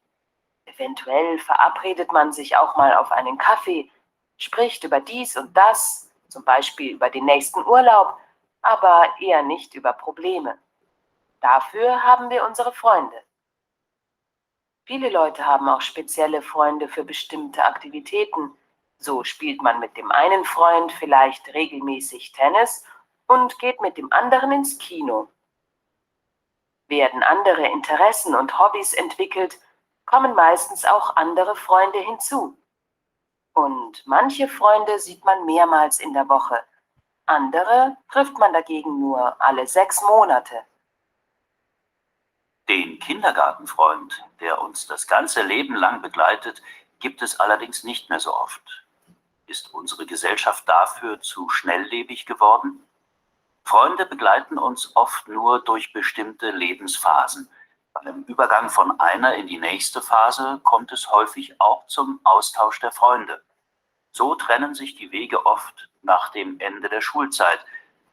Speaker 11: Eventuell verabredet man sich auch mal auf einen Kaffee, spricht über dies und das, zum Beispiel über den nächsten Urlaub, aber eher nicht über Probleme. Dafür haben wir unsere Freunde. Viele Leute haben auch spezielle Freunde für bestimmte Aktivitäten. So spielt man mit dem einen Freund vielleicht regelmäßig Tennis und geht mit dem anderen ins Kino. Werden andere Interessen und Hobbys entwickelt, kommen meistens auch andere Freunde hinzu. Und manche Freunde sieht man mehrmals in der Woche. Andere trifft man dagegen nur alle 6 Monate.
Speaker 10: Den Kindergartenfreund, der uns das ganze Leben lang begleitet, gibt es allerdings nicht mehr so oft. Ist unsere Gesellschaft dafür zu schnelllebig geworden? Freunde begleiten uns oft nur durch bestimmte Lebensphasen. Beim Übergang von einer in die nächste Phase kommt es häufig auch zum Austausch der Freunde. So trennen sich die Wege oft nach dem Ende der Schulzeit,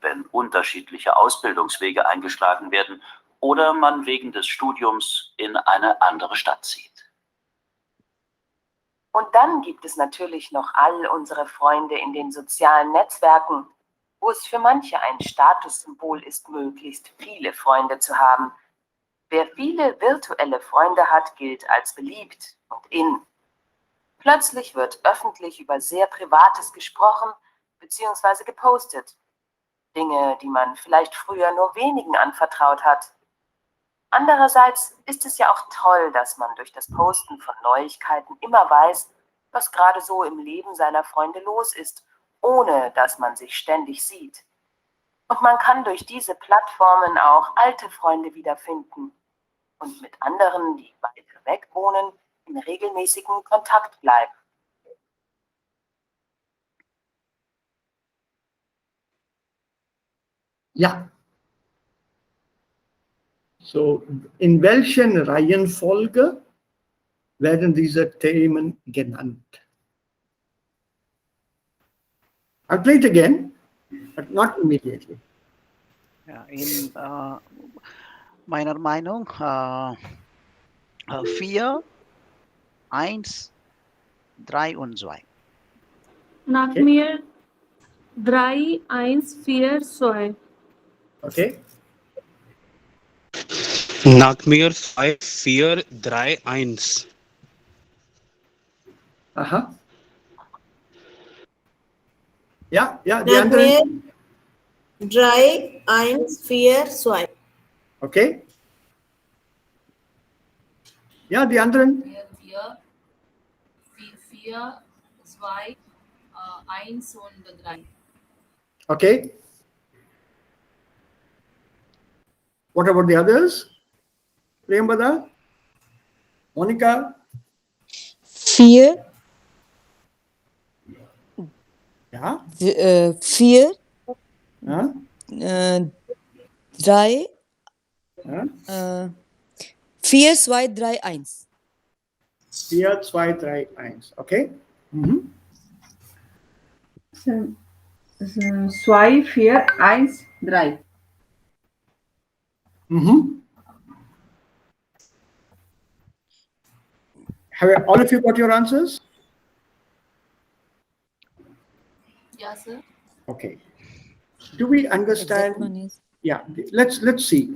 Speaker 10: wenn unterschiedliche Ausbildungswege eingeschlagen werden oder man wegen des Studiums in eine andere Stadt zieht.
Speaker 11: Und dann gibt es natürlich noch all unsere Freunde in den sozialen Netzwerken, wo es für manche ein Statussymbol ist, möglichst viele Freunde zu haben. Wer viele virtuelle Freunde hat, gilt als beliebt und in. Plötzlich wird öffentlich über sehr Privates gesprochen bzw. gepostet. Dinge, die man vielleicht früher nur wenigen anvertraut hat. Andererseits ist es ja auch toll, dass man durch das Posten von Neuigkeiten immer weiß, was gerade so im Leben seiner Freunde los ist, ohne dass man sich ständig sieht. Und man kann durch diese Plattformen auch alte Freunde wiederfinden und mit anderen, die weiter weg wohnen, in regelmäßigen Kontakt bleiben.
Speaker 1: Ja. So, in welchen Reihenfolge werden diese Themen genannt? I'll play it again, but not immediately.
Speaker 5: Ja, in meiner Meinung 4, 1, 3 und 2.
Speaker 6: Nach mir 3, 1, 4, 2.
Speaker 1: Okay.
Speaker 3: Nach mir 5, 4, 3, 1.
Speaker 1: Aha. Ja, die
Speaker 9: Nach
Speaker 1: anderen.
Speaker 9: mir 3, 1, 4, 2.
Speaker 1: Okay. Ja, die anderen.
Speaker 4: 4, 2, 1 und 3.
Speaker 1: Okay. What about the others? Priyambada? Monica?
Speaker 2: 4.
Speaker 1: Ja.
Speaker 2: 4.
Speaker 1: Ja.
Speaker 2: 3.
Speaker 1: Ja.
Speaker 2: 4, 2, 3, 1.
Speaker 1: 4, 2, 3, 1. Okay. Mhm.
Speaker 8: 2, 4, 1, 3.
Speaker 1: Have all of you got your answers?
Speaker 4: Yeah, sir.
Speaker 1: Okay. Do we
Speaker 2: Exact
Speaker 1: understand?
Speaker 2: one is
Speaker 1: Ja, let's see.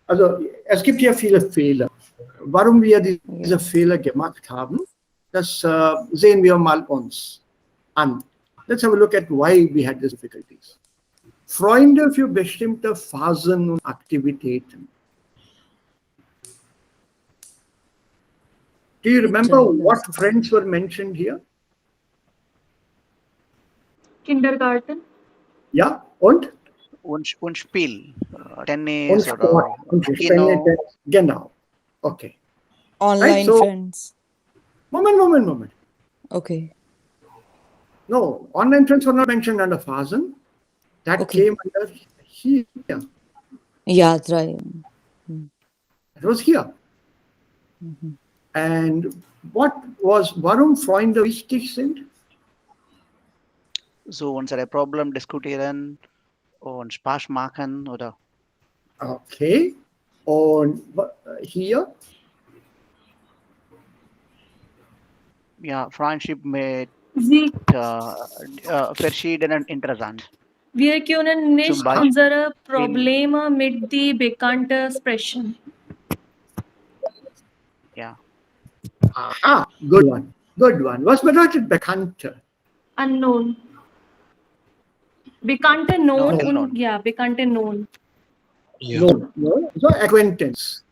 Speaker 1: Also, es gibt ja viele Fehler. Warum wir diese Fehler gemacht haben, das sehen wir mal uns an. Let's have a look at why we had these difficulties. Freunde für bestimmte Phasen und Aktivitäten. Do you remember what friends were mentioned here?
Speaker 6: Kindergarten.
Speaker 1: Ja, und?
Speaker 5: Und Spiel. Tennis
Speaker 1: Und Sport. Und
Speaker 5: Kino.
Speaker 1: Genau. Okay.
Speaker 2: online
Speaker 1: Right, so-
Speaker 2: friends.
Speaker 1: Moment.
Speaker 2: Okay.
Speaker 1: No, online friends were not mentioned under Phasen. That
Speaker 2: Okay.
Speaker 1: came under here.
Speaker 2: Yeah, right.
Speaker 1: It was here. And warum Freunde wichtig sind?
Speaker 5: So unsere Problem diskutieren und Spaß machen oder
Speaker 1: Okay. Und hier?
Speaker 5: ja, Friendship mit
Speaker 6: Sie,
Speaker 5: verschiedenen Interessant.
Speaker 6: wir können nicht
Speaker 5: Beispiel
Speaker 6: unsere Probleme mit die Bekannte sprechen.
Speaker 5: Ja.
Speaker 1: Aha, good one. Was bedeutet Bekannte?
Speaker 6: Unknown. Bekannte known
Speaker 5: Known.
Speaker 6: und ja, Bekannte known.
Speaker 1: No. So acquaintance.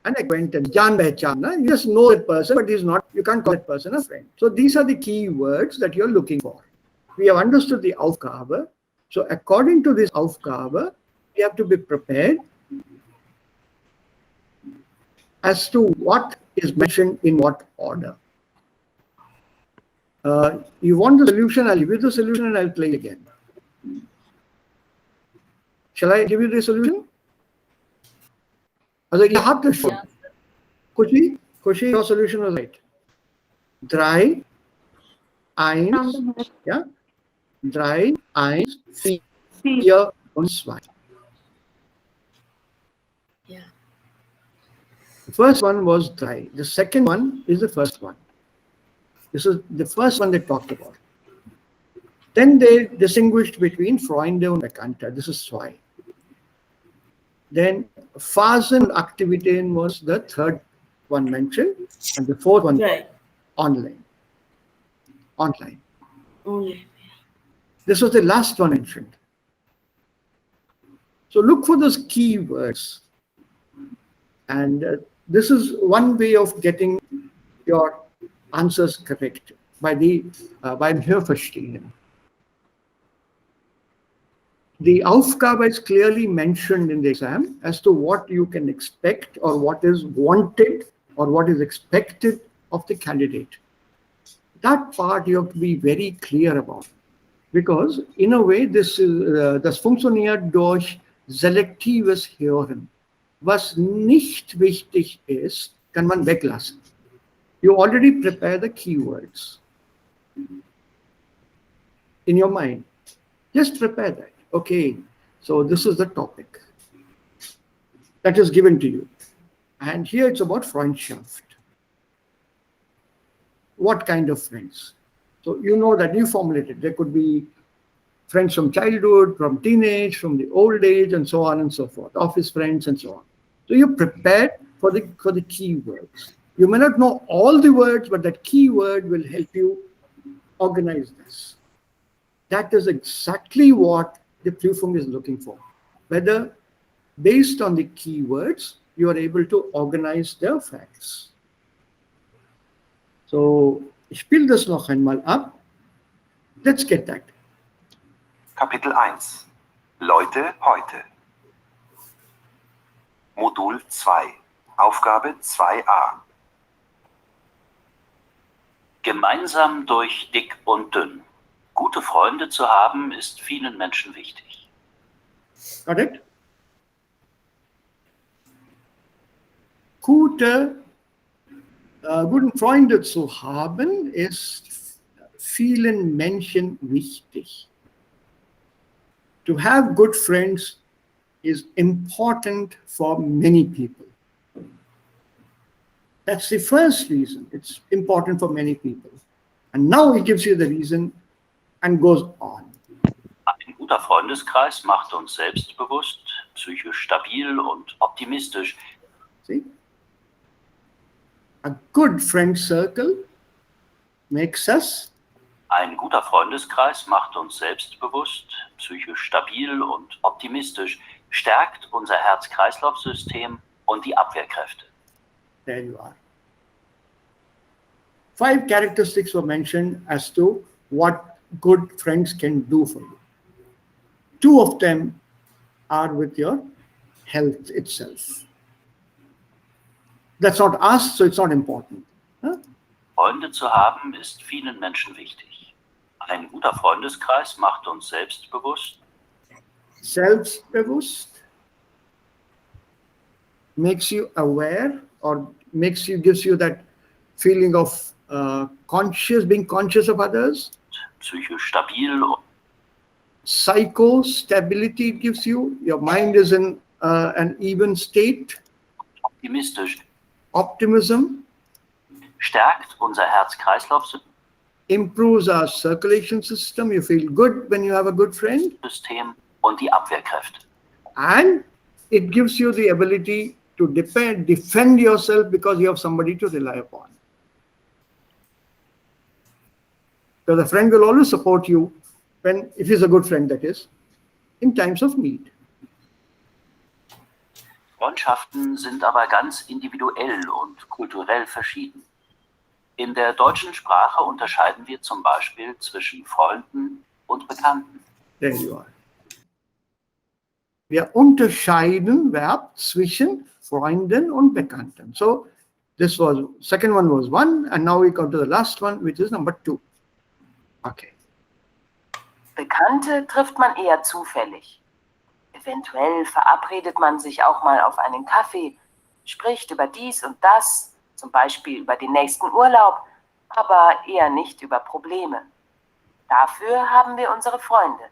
Speaker 1: An acquaintance. Jaan pehchan. You just know that person, but you can't call that person a friend. So these are the key words that you're looking for. We have understood the Aufgabe. So according to this Aufgabe, we have to be prepared as to what is mentioned in what order. You want the solution, I'll give you the solution and I'll play again. Shall I give you the solution? Also, ihr habt es schon. Kushi, your solution was right. 3, 1, ja? 3, 1, 4 und 2.
Speaker 9: Yeah.
Speaker 1: The first one was 3. The second one is the first one. This is the first one they talked about. Then they distinguished between Freunde und Bekannte. This is 2. Then Phasen Aktivitäten was the third one mentioned, and the fourth one
Speaker 9: Right.
Speaker 1: online.
Speaker 9: Only.
Speaker 1: This was the last one mentioned. So look for those keywords, and this is one way of getting your answers correct beim Hörverstehen. The Aufgabe is clearly mentioned in the exam as to what you can expect or what is wanted or what is expected of the candidate. That part you have to be very clear about, because in a way das funktioniert durch selektives Hören. Was nicht wichtig ist, kann man weglassen. You already prepare the keywords in your mind. Just prepare that. Okay, so this is the topic that is given to you. And here it's about Freundschaft. What kind of friends? So you know that you formulated. There could be friends from childhood, from teenage, from the old age, and so on and so forth. Office friends and so on. So you're prepared for the keywords. You may not know all the words, but that keyword will help you organize this. That is exactly what the Prüfung is looking for. Whether based on the keywords, you are able to organize the facts. So, ich spiele das noch einmal ab. Let's get that.
Speaker 10: Kapitel 1. Leute heute. Modul 2. Aufgabe 2a. Gemeinsam durch dick und dünn. Gute Freunde zu haben, ist vielen Menschen wichtig.
Speaker 1: Got it? Guten Freunde zu haben, ist vielen Menschen wichtig. to have good friends is important for many people. That's the first reason. It's important for many people. And now he gives you the reason and goes on.
Speaker 10: Ein guter Freundeskreis macht uns selbstbewusst, psychisch stabil und optimistisch.
Speaker 1: See? A good friend circle makes us
Speaker 10: Ein guter Freundeskreis macht uns selbstbewusst, psychisch stabil und optimistisch, stärkt unser Herz-Kreislauf-System und die Abwehrkräfte.
Speaker 1: there you are. 5 characteristics were mentioned as to what good friends can do for you. 2 of them are with your health itself. That's not us, so it's not important. Huh?
Speaker 10: Freunde zu haben ist vielen Menschen wichtig. Ein guter Freundeskreis macht uns selbstbewusst,
Speaker 1: Selbstbewusst makes you aware or gives you that feeling of being conscious of others.
Speaker 10: psychisch stabil und
Speaker 1: Psycho-stability it gives you. Your mind is in an even state.
Speaker 10: optimistisch,
Speaker 1: Optimism
Speaker 10: stärkt unser Herz-Kreislauf-System
Speaker 1: improves our circulation system. You feel good when you have a good friend.
Speaker 10: und die Abwehrkräfte.
Speaker 1: And it gives you the ability to defend yourself because you have somebody to rely upon. So the friend will always support you if he's a good friend, that is, in times of need.
Speaker 10: Freundschaften sind aber ganz individuell und kulturell verschieden. In der deutschen Sprache unterscheiden wir zum Beispiel zwischen Freunden und Bekannten.
Speaker 1: There you are. Wir unterscheiden Verb zwischen Freunden und Bekannten. So second one was 1, and now we come to the last one, which is number 2. Okay.
Speaker 11: Bekannte trifft man eher zufällig. Eventuell verabredet man sich auch mal auf einen Kaffee, spricht über dies und das, zum Beispiel über den nächsten Urlaub, aber eher nicht über Probleme. Dafür haben wir unsere Freunde.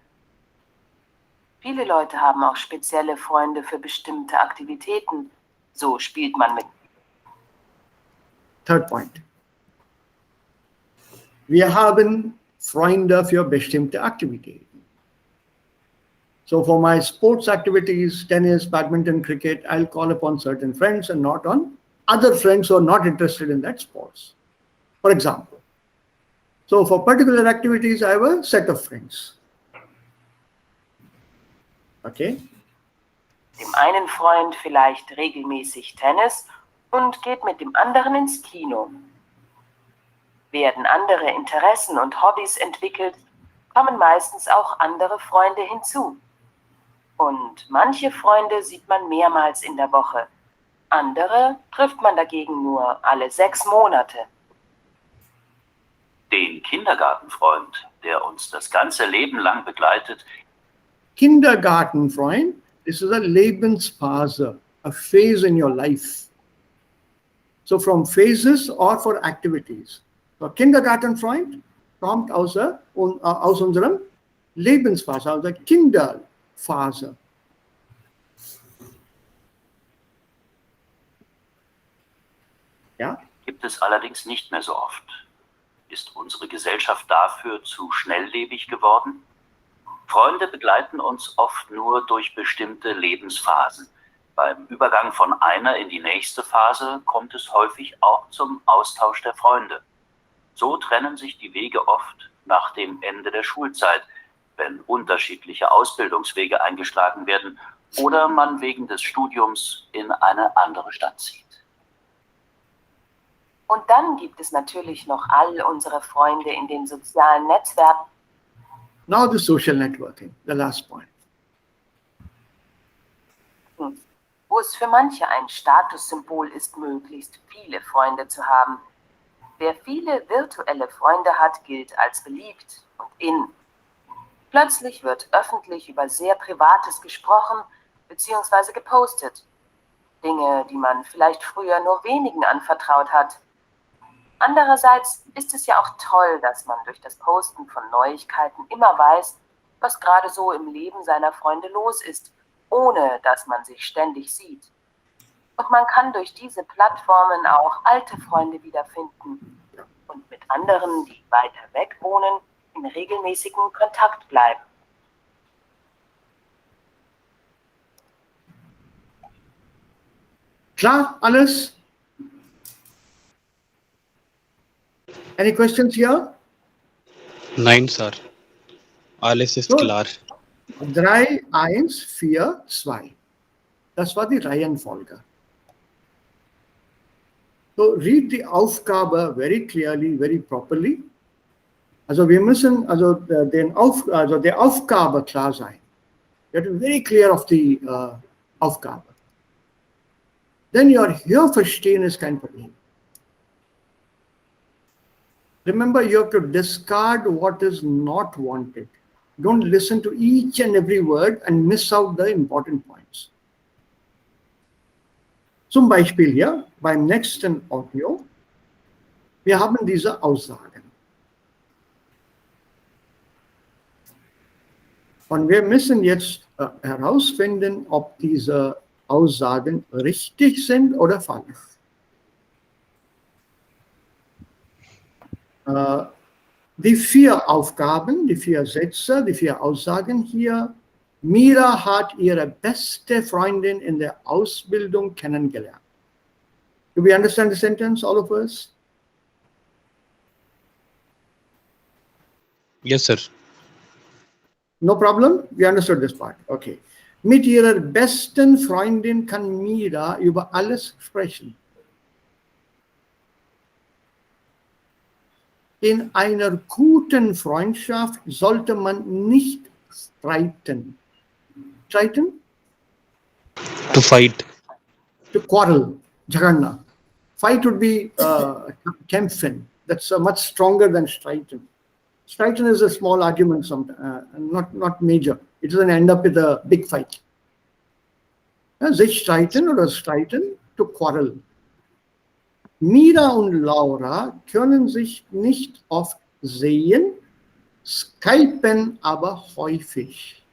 Speaker 11: Viele Leute haben auch spezielle Freunde für bestimmte Aktivitäten. So spielt man mit.
Speaker 1: Third point. Wir haben Freunde für bestimmte Aktivitäten. So for my sports activities, tennis, badminton, cricket, I'll call upon certain friends and not on other friends who are not interested in that sports. For example. So for particular activities, I have a set of friends. Okay.
Speaker 11: Dem einen Freund vielleicht regelmäßig Tennis und geht mit dem anderen ins Kino. Werden andere Interessen und Hobbys entwickelt, kommen meistens auch andere Freunde hinzu. Und manche Freunde sieht man mehrmals in der Woche. Andere trifft man dagegen nur alle 6 Monate.
Speaker 10: Den Kindergartenfreund, der uns das ganze Leben lang begleitet.
Speaker 1: Kindergartenfreund, this is a Lebensphase, a phase in your life. So from phases or for activities. So Kindergartenfreund kommt aus unserem Lebensphase, aus der Kinderphase. Ja?
Speaker 10: Gibt es allerdings nicht mehr so oft. Ist unsere Gesellschaft dafür zu schnelllebig geworden? Freunde begleiten uns oft nur durch bestimmte Lebensphasen. Beim Übergang von einer in die nächste Phase kommt es häufig auch zum Austausch der Freunde. So trennen sich die Wege oft nach dem Ende der Schulzeit, wenn unterschiedliche Ausbildungswege eingeschlagen werden oder man wegen des Studiums in eine andere Stadt zieht.
Speaker 11: Und dann gibt es natürlich noch all unsere Freunde in den sozialen Netzwerken.
Speaker 1: Now the social networking, the last point.
Speaker 11: Wo es für manche ein Statussymbol ist, möglichst viele Freunde zu haben. Wer viele virtuelle Freunde hat, gilt als beliebt und in. Plötzlich wird öffentlich über sehr Privates gesprochen bzw. gepostet. Dinge, die man vielleicht früher nur wenigen anvertraut hat. Andererseits ist es ja auch toll, dass man durch das Posten von Neuigkeiten immer weiß, was gerade so im Leben seiner Freunde los ist, ohne dass man sich ständig sieht. Und man kann durch diese Plattformen auch alte Freunde wiederfinden und mit anderen, die weiter weg wohnen, in regelmäßigem Kontakt bleiben.
Speaker 1: Klar, alles? Any questions here?
Speaker 3: Nein, Sir. Alles ist
Speaker 1: Gut.
Speaker 3: klar.
Speaker 1: 3, 1, 4, 2. Das war die Reihenfolge. So read die Aufgabe very clearly, very properly. Also wir müssen der Aufgabe klar sein. You have to be very clear of the Aufgabe. Then your hier verstehen ist kein Problem. Remember, you have to discard what is not wanted. Don't listen to each and every word and miss out the important points. Zum Beispiel hier beim nächsten Audio. Wir haben diese Aussagen. Und wir müssen jetzt herausfinden, ob diese Aussagen richtig sind oder falsch. Die 4 Aufgaben, die 4 Sätze, die 4 Aussagen hier. Mira hat ihre beste Freundin in der Ausbildung kennengelernt. Do we understand the sentence, all of us?
Speaker 3: Yes, sir.
Speaker 1: No problem? We understood this part. Okay. Mit ihrer besten Freundin kann Mira über alles sprechen. In einer guten Freundschaft sollte man nicht streiten. Streiten?
Speaker 3: To fight.
Speaker 1: To quarrel. Jagana. Fight would be kämpfen. That's much stronger than streiten. Streiten is a small argument, not major. It doesn't end up with a big fight. Sich streiten oder streiten, to quarrel. Mira und Laura können sich nicht oft sehen, skypen aber häufig.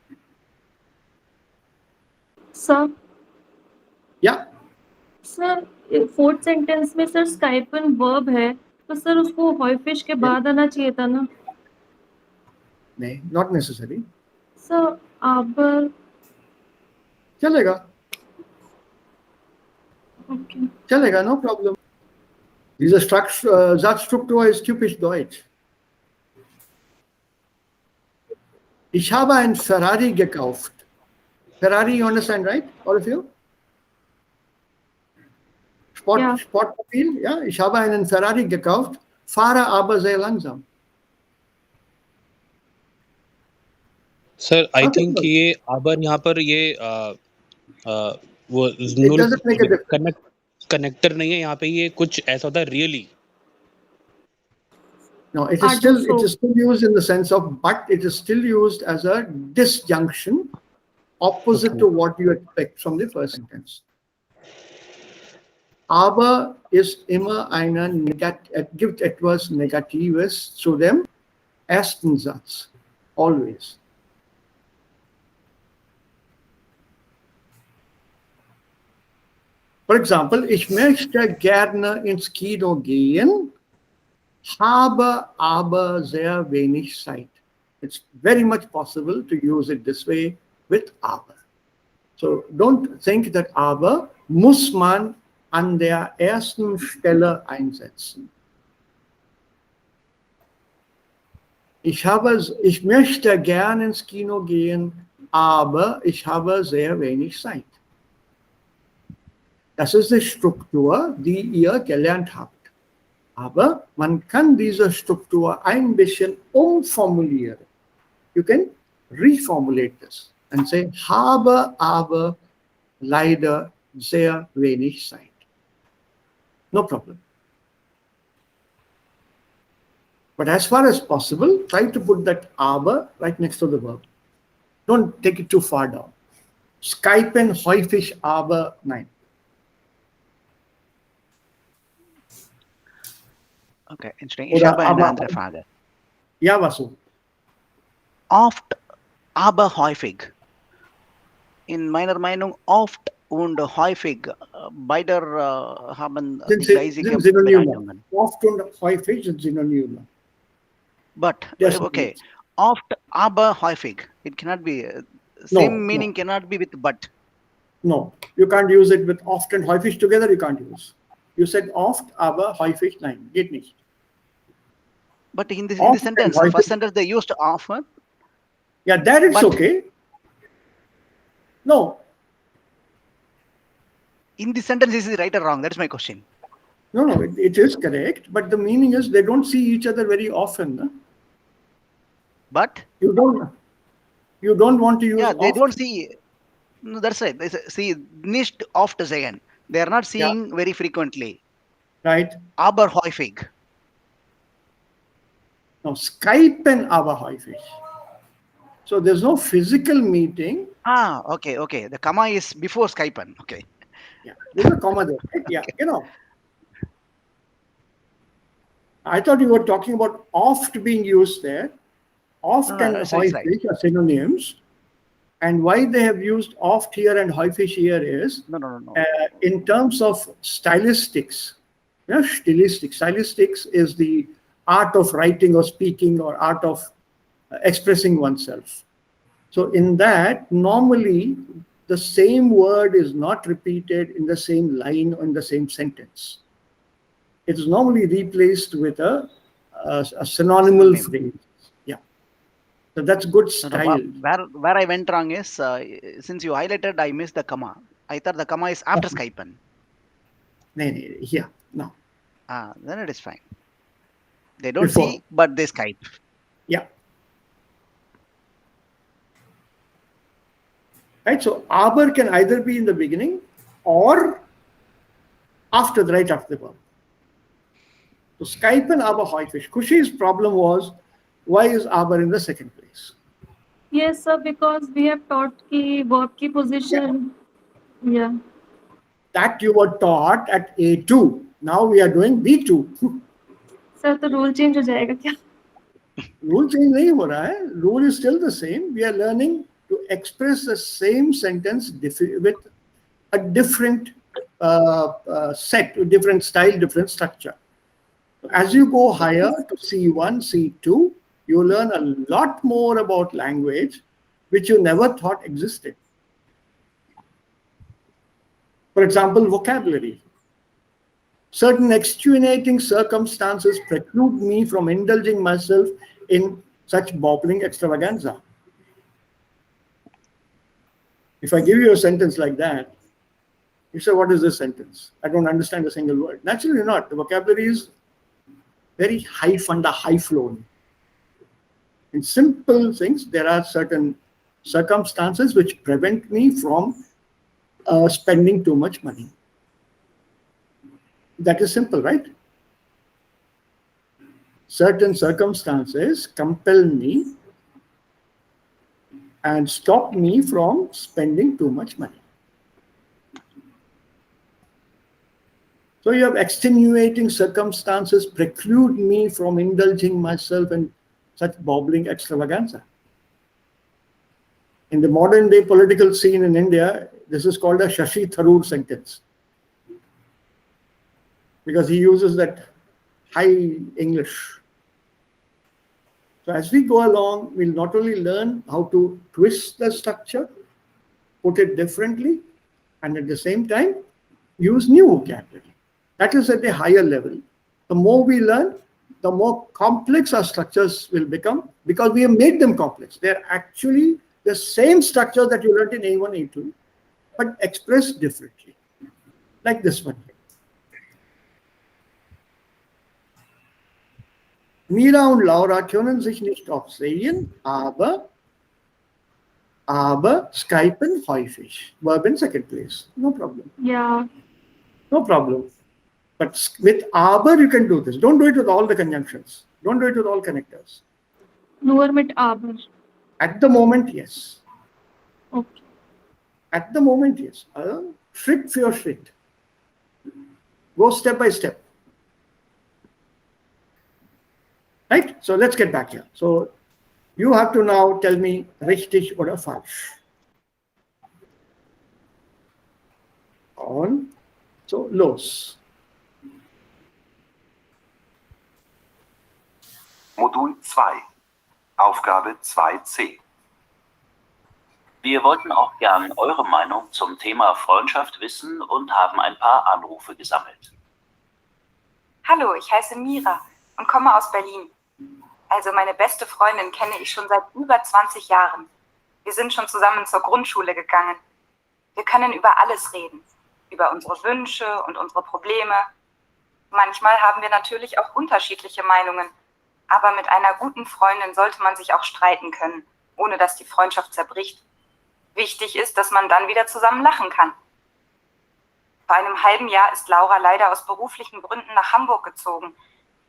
Speaker 6: Sir,
Speaker 1: Ja,
Speaker 6: sir 4th sentence में sir स्काइपन verb है तो sir उसको हॉयफिश के बाद आना चाहिए था ना
Speaker 1: नहीं, not necessary.
Speaker 6: सर aber
Speaker 1: चलेगा,
Speaker 6: okay.
Speaker 1: चलेगा, no problem. Diese Satzstruktur ist typisch deutsch. Ich habe ein Ferrari gekauft. Ferrari, you understand, right? All of you?
Speaker 6: Ja.
Speaker 1: Sportmobil, ja. Ich habe einen Ferrari gekauft, fahre aber sehr langsam.
Speaker 3: Sir, I
Speaker 1: Okay,
Speaker 3: think
Speaker 1: good.
Speaker 3: ये aber यहाँ पर ये वो
Speaker 1: It doesn't make a difference.
Speaker 3: Connector नहीं है यहाँ पे ये कुछ ऐसा होता है really.
Speaker 1: No, it is still used in the sense of, but it is still used as a disjunction opposite to what you expect from the first sentence. Aber ist immer gibt etwas Negatives zu dem ersten Satz. Always. For example, ich möchte gerne ins Kino gehen, habe aber sehr wenig Zeit. It's very much possible to use it this way with aber. So don't think that aber muss man an der ersten Stelle einsetzen. Ich möchte gerne ins Kino gehen, aber ich habe sehr wenig Zeit. Das ist die Struktur, die ihr gelernt habt. Aber man kann diese Struktur ein bisschen umformulieren. You can reformulate this and say, habe aber leider sehr wenig Zeit. No problem. But as far as possible, try to put that aber right next to the verb. Don't take it too far down. Skypen häufig aber, nein.
Speaker 5: Okay, interesting. Ich habe eine andere Frage.
Speaker 1: Ja, Vasu.
Speaker 5: Oft aber häufig. In meiner Meinung oft und häufig beide haben die gleiche Bedeutung.
Speaker 1: Oft und häufig sind Synonyme.
Speaker 5: But
Speaker 1: Yes,
Speaker 5: okay,
Speaker 1: please.
Speaker 5: oft aber häufig. It cannot be same meaning cannot be with but.
Speaker 1: No, you can't use it with oft and häufig together. You can't use. You said oft, aber häufig. Nein, geht nicht.
Speaker 5: But in this sentence, the first sentence they used often.
Speaker 1: Yeah, that it's okay. No.
Speaker 5: In this sentence, is it right or wrong? That's my question.
Speaker 1: No, it is correct. But the meaning is they don't see each other very often. No?
Speaker 5: But
Speaker 1: you don't want to use.
Speaker 5: Yeah, they
Speaker 1: oft.
Speaker 5: don't see. No, that's right. They see nicht oft sehen. They are not seeing very frequently.
Speaker 1: Right.
Speaker 5: Aber häufig.
Speaker 1: No, Skypen aber häufig. So there's no physical meeting.
Speaker 5: Okay. The comma is before Skypen. Okay.
Speaker 1: Yeah, there's a comma there. Right? Yeah, I thought you were talking about oft being used there. Oft and häufig are synonyms. And why they have used oft here and häufig here is
Speaker 5: no.
Speaker 1: In terms of stylistics. Stylistics is the art of writing or speaking or art of expressing oneself. So in that, normally the same word is not repeated in the same line or in the same sentence. It is normally replaced with a synonymal phrase. Yeah. So that's good style.
Speaker 5: Where I went wrong is, since you highlighted, I missed the comma. I thought the comma is after Skypen.
Speaker 1: Yeah, no.
Speaker 5: Then it is fine. They don't see, but they Skype.
Speaker 1: Yeah. Right, so aber can either be in the beginning or right after the verb. So Skypen aber häufig. Kushi's problem was, why is aber in the second place?
Speaker 6: Yes, sir, because we have taught ki verb ki position. Yeah.
Speaker 1: That you were taught at A2. Now we are doing B2.
Speaker 6: Sir, तो rule change हो जाएगा क्या?
Speaker 1: Rule change नहीं हो रहा है. Rule is still the same. We are learning to express the same sentence with a different set, different style, different structure. As you go higher to C1, C2, you learn a lot more about language, which you never thought existed. For example, vocabulary. Certain extenuating circumstances preclude me from indulging myself in such babbling extravaganza. If I give you a sentence like that, you say, what is this sentence? I don't understand a single word. Naturally not. The vocabulary is very high funda, high flown. In simple things, there are certain circumstances which prevent me from spending too much money. That is simple, right? Certain circumstances compel me and stop me from spending too much money. So you have extenuating circumstances preclude me from indulging myself in such babbling extravaganza. In the modern day political scene in India, this is called a Shashi Tharoor sentence, because he uses that high English. So as we go along, we'll not only learn how to twist the structure, put it differently, and at the same time, use new vocabulary. That is at a higher level. The more we learn, the more complex our structures will become, because we have made them complex. They're actually the same structure that you learned in A1, A2, but expressed differently, like this one. Mira und Laura können sich nicht oft sehen, aber Skypen häufig. Verb in second place. No problem.
Speaker 6: Yeah.
Speaker 1: No problem. But with aber, you can do this. Don't do it with all the conjunctions. Don't do it with all connectors.
Speaker 6: Nur mit aber.
Speaker 1: At the moment, yes.
Speaker 6: Okay.
Speaker 1: At the moment, yes. Schritt für Schritt. Go step by step. Right? So let's get back here. So You have to now tell me richtig oder falsch. Und so, los.
Speaker 10: Modul 2. Aufgabe 2c. Wir wollten auch gern eure Meinung zum Thema Freundschaft wissen und haben ein paar Anrufe gesammelt.
Speaker 11: Hallo, ich heiße Mira und komme aus Berlin. Also meine beste Freundin kenne ich schon seit über 20 Jahren. Wir sind schon zusammen zur Grundschule gegangen. Wir können über alles reden, über unsere Wünsche und unsere Probleme. Manchmal haben wir natürlich auch unterschiedliche Meinungen, aber mit einer guten Freundin sollte man sich auch streiten können, ohne dass die Freundschaft zerbricht. Wichtig ist, dass man dann wieder zusammen lachen kann. Vor einem halben Jahr ist Laura leider aus beruflichen Gründen nach Hamburg gezogen.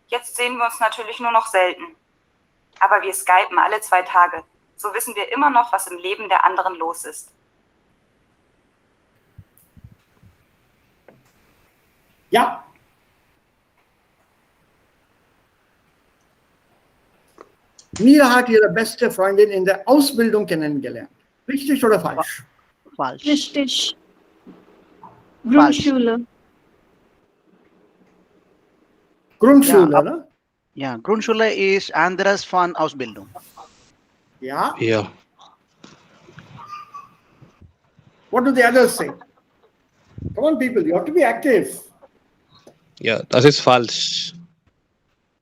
Speaker 11: Jetzt sehen wir uns natürlich nur noch selten. Aber wir skypen alle 2 Tage. So wissen wir immer noch, was im Leben der anderen los ist.
Speaker 1: Ja. Mira hat ihre beste Freundin in der Ausbildung kennengelernt. Richtig oder falsch?
Speaker 7: Falsch.
Speaker 6: Richtig. Grundschule.
Speaker 1: Grundschule,
Speaker 5: Ja,
Speaker 1: oder?
Speaker 5: Yeah, Grundschule is anderes von Ausbildung.
Speaker 1: Ja.
Speaker 3: Yeah.
Speaker 1: What do the others say? Come on, people, you have to be active.
Speaker 3: Ja, das ist falsch.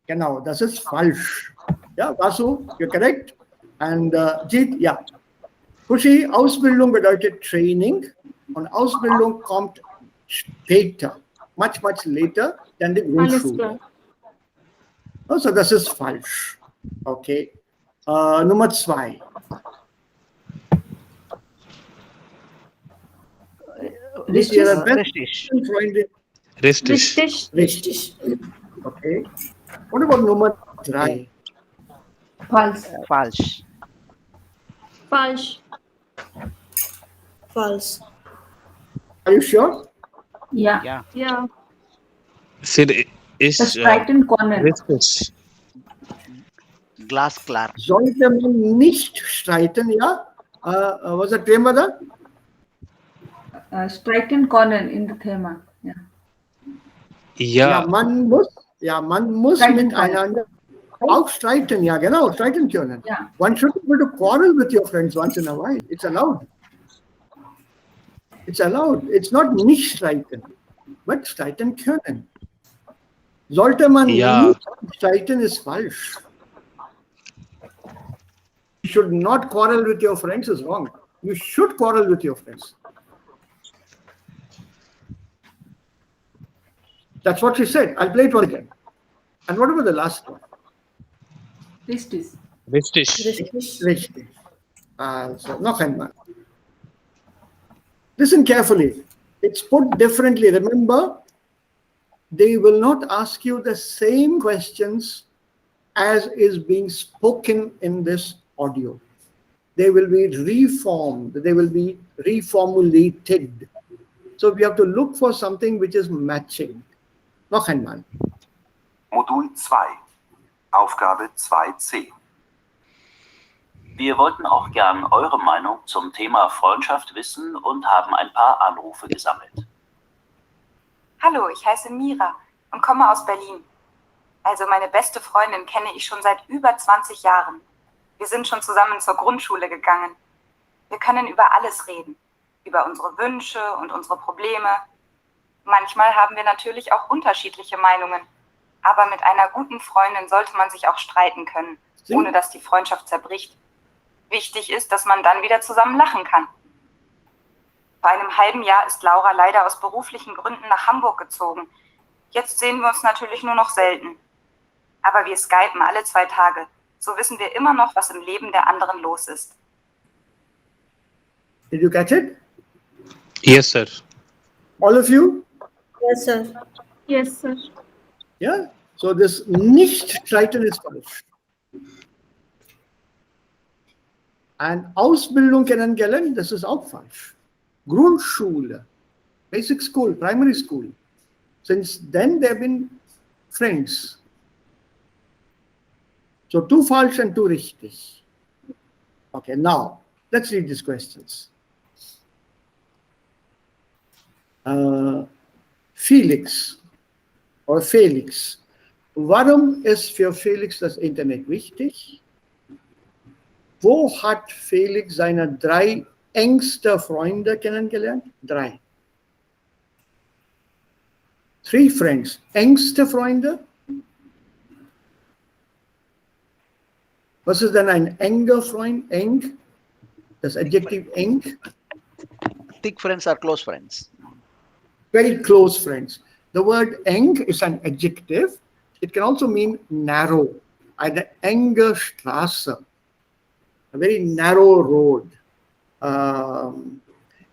Speaker 1: Genau, das ist falsch. Ja, Vasu, you're correct. And Jeet, ja. Kushi, Ausbildung bedeutet Training und Ausbildung kommt später, much later than die
Speaker 6: Alles
Speaker 1: Grundschule.
Speaker 6: klar.
Speaker 1: Also das ist falsch. Okay. Nummer 2. Mit ihrer besten Freundin.
Speaker 3: Richtig.
Speaker 1: Richtig. Okay. What about Nummer 3?
Speaker 8: False.
Speaker 5: Falsch.
Speaker 6: Falsch.
Speaker 9: False.
Speaker 1: Are you sure?
Speaker 8: Yeah.
Speaker 5: Yeah.
Speaker 6: Ja.
Speaker 3: Sid ist
Speaker 8: The Streichen können.
Speaker 3: richtig.
Speaker 5: Glasklar.
Speaker 1: Sollte man nicht streiten, ja? Was the Thema da?
Speaker 8: Streichen können in the Thema. Yeah.
Speaker 3: Ja,
Speaker 1: Man muss
Speaker 8: Streiten
Speaker 1: miteinander auch streiten, ja genau, streiten können.
Speaker 8: Yeah.
Speaker 1: One should be able to quarrel with your friends once in a while. It's allowed. It's allowed. It's not nicht streiten, but streiten können. Sollte man
Speaker 3: Ja.
Speaker 1: nicht streiten, ist falsch. You should not quarrel with your friends is wrong. You should quarrel with your friends. That's what she said. I'll play it once again. And what about the last one?
Speaker 8: Richtig.
Speaker 3: richtig.
Speaker 1: Richtig. So, noch einmal. Listen carefully. It's put differently. Remember, they will not ask you the same questions as is being spoken in this audio. They will be reformed. They will be reformulated. So we have to look for something which is matching. Noch einmal.
Speaker 10: Modul 2. Aufgabe 2c. Wir wollten auch gern eure Meinung zum Thema Freundschaft wissen und haben ein paar Anrufe gesammelt.
Speaker 11: Hallo, ich heiße Mira und komme aus Berlin. Also meine beste Freundin kenne ich schon seit über 20 Jahren. Wir sind schon zusammen zur Grundschule gegangen. Wir können über alles reden, über unsere Wünsche und unsere Probleme. Manchmal haben wir natürlich auch unterschiedliche Meinungen, aber mit einer guten Freundin sollte man sich auch streiten können, ohne dass die Freundschaft zerbricht. Wichtig ist, dass man dann wieder zusammen lachen kann. Vor einem halben Jahr ist Laura leider aus beruflichen Gründen nach Hamburg gezogen. Jetzt sehen wir uns natürlich nur noch selten. Aber wir skypen alle 2 Tage. So wissen wir immer noch, was im Leben der anderen los ist.
Speaker 1: Did you catch it?
Speaker 3: Yes, sir.
Speaker 1: All of you?
Speaker 9: Yes, sir.
Speaker 6: Yes, sir.
Speaker 1: Yeah. So this nicht-streiten ist falsch. And Ausbildung kennengelernt, das ist auch falsch. Grundschule, basic school, primary school. Since then they've been friends. So 2 falsch and 2 richtig. Okay, now let's read these questions. Felix oder Felix. Warum ist für Felix das Internet wichtig? Wo hat Felix seine 3 engste Freunde kennengelernt? 3. 3 friends. Engste Freunde? Was ist denn ein enger Freund? Eng? Das Adjektiv eng?
Speaker 5: Thick friends are close friends.
Speaker 1: Very close friends. The word eng is an adjective. It can also mean narrow. Eine enge Straße. A very narrow road.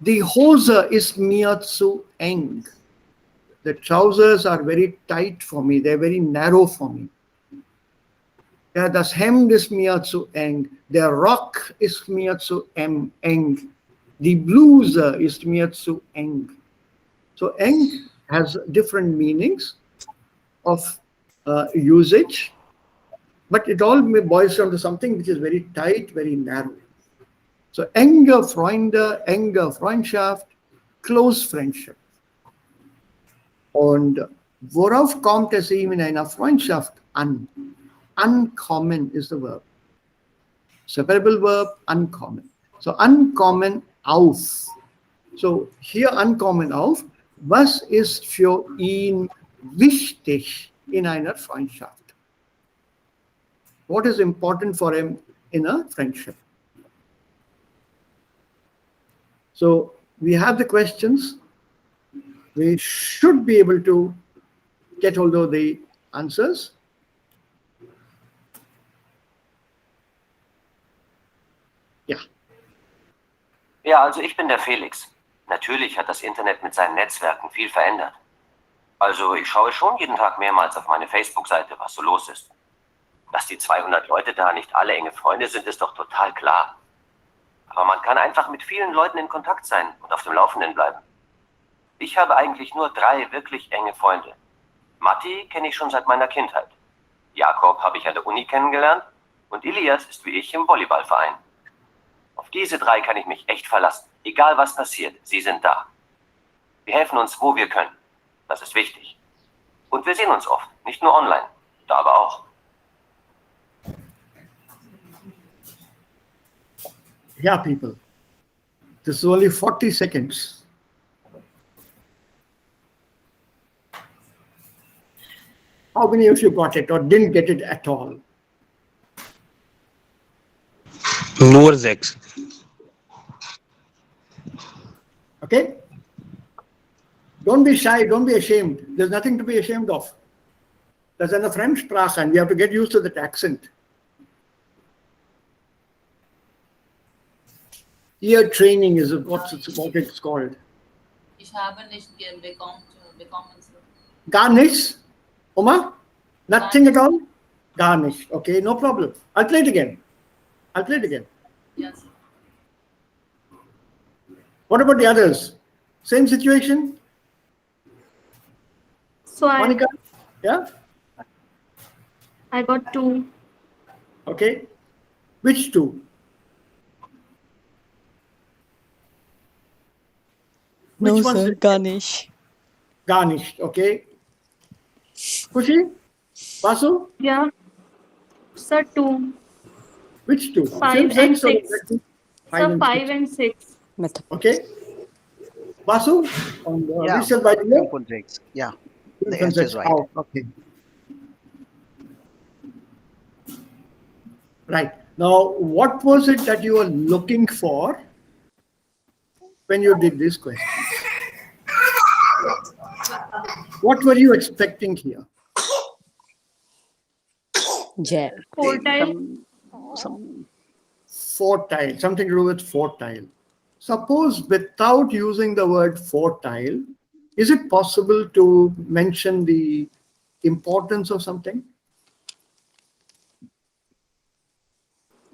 Speaker 1: Die Hose ist mir zu eng. The trousers are very tight for me. They're very narrow for me. Ja, das Hemd ist mir zu eng. Der Rock ist mir zu eng. Die Bluse ist mir zu eng. So eng has different meanings of usage, but it all boils down to something which is very tight, very narrow. So enge Freunde, enge Freundschaft, close friendship. Und worauf kommt es ihm in einer Freundschaft an? Uncommon is the verb. Separable verb, uncommon. So uncommon auf. So hier uncommon auf. Was ist für ihn wichtig in einer Freundschaft? What is important for him in a friendship? So we have the questions. We should be able to get hold of the answers. Ja.
Speaker 10: Ja, also ich bin der Felix. Natürlich hat das Internet mit seinen Netzwerken viel verändert. Also ich schaue schon jeden Tag mehrmals auf meine Facebook-Seite, was so los ist. Dass die 200 Leute da nicht alle enge Freunde sind, ist doch total klar. Aber man kann einfach mit vielen Leuten in Kontakt sein und auf dem Laufenden bleiben. Ich habe eigentlich nur 3 wirklich enge Freunde. Matti kenne ich schon seit meiner Kindheit. Jakob habe ich an der Uni kennengelernt und Elias ist wie ich im Volleyballverein. Auf diese 3 kann ich mich echt verlassen. Egal was passiert, sie sind da. Wir helfen uns, wo wir können. Das ist wichtig. Und wir sehen uns oft, nicht nur online, da aber auch.
Speaker 1: Yeah, people. This is only 40 seconds. How many of you got it or didn't get it at all?
Speaker 3: Nur 6.
Speaker 1: Okay? Don't be shy, don't be ashamed. There's nothing to be ashamed of. That's in a Fremdsprache and we have to get used to that accent. Ear training is what it's called.
Speaker 4: Ich habe nicht bekommen.
Speaker 1: Gar nichts? Oma? Nothing at all? Gar nicht. Okay, no problem. I'll play it again.
Speaker 4: Yes.
Speaker 1: What about the others? Same situation?
Speaker 6: So
Speaker 1: Monica? Yeah?
Speaker 6: I got 2.
Speaker 1: Okay. Which 2?
Speaker 2: No,
Speaker 1: Which ones
Speaker 2: sir,
Speaker 1: did-
Speaker 2: gar nicht.
Speaker 1: Gar nicht. Okay. Kushi? Vasu?
Speaker 6: Yeah. Sir, 2.
Speaker 1: Which 2?
Speaker 6: 5
Speaker 1: Same
Speaker 6: and
Speaker 1: sense or
Speaker 6: 6.
Speaker 1: different?
Speaker 6: Sir,
Speaker 1: and
Speaker 6: 5
Speaker 1: 6.
Speaker 6: and 6.
Speaker 2: Method.
Speaker 1: Okay. Vasu? On the
Speaker 5: Yeah.
Speaker 1: visual by the
Speaker 5: Simple tricks. Yeah. The answer is right.
Speaker 1: Oh, okay. Right. Now, what was it that you were looking for when you did this question? What were you expecting here?
Speaker 2: Yeah.
Speaker 6: Quartile.
Speaker 5: Some
Speaker 1: Fortile, something to do with fortile. Suppose without using the word fortile, is it possible to mention the importance of something?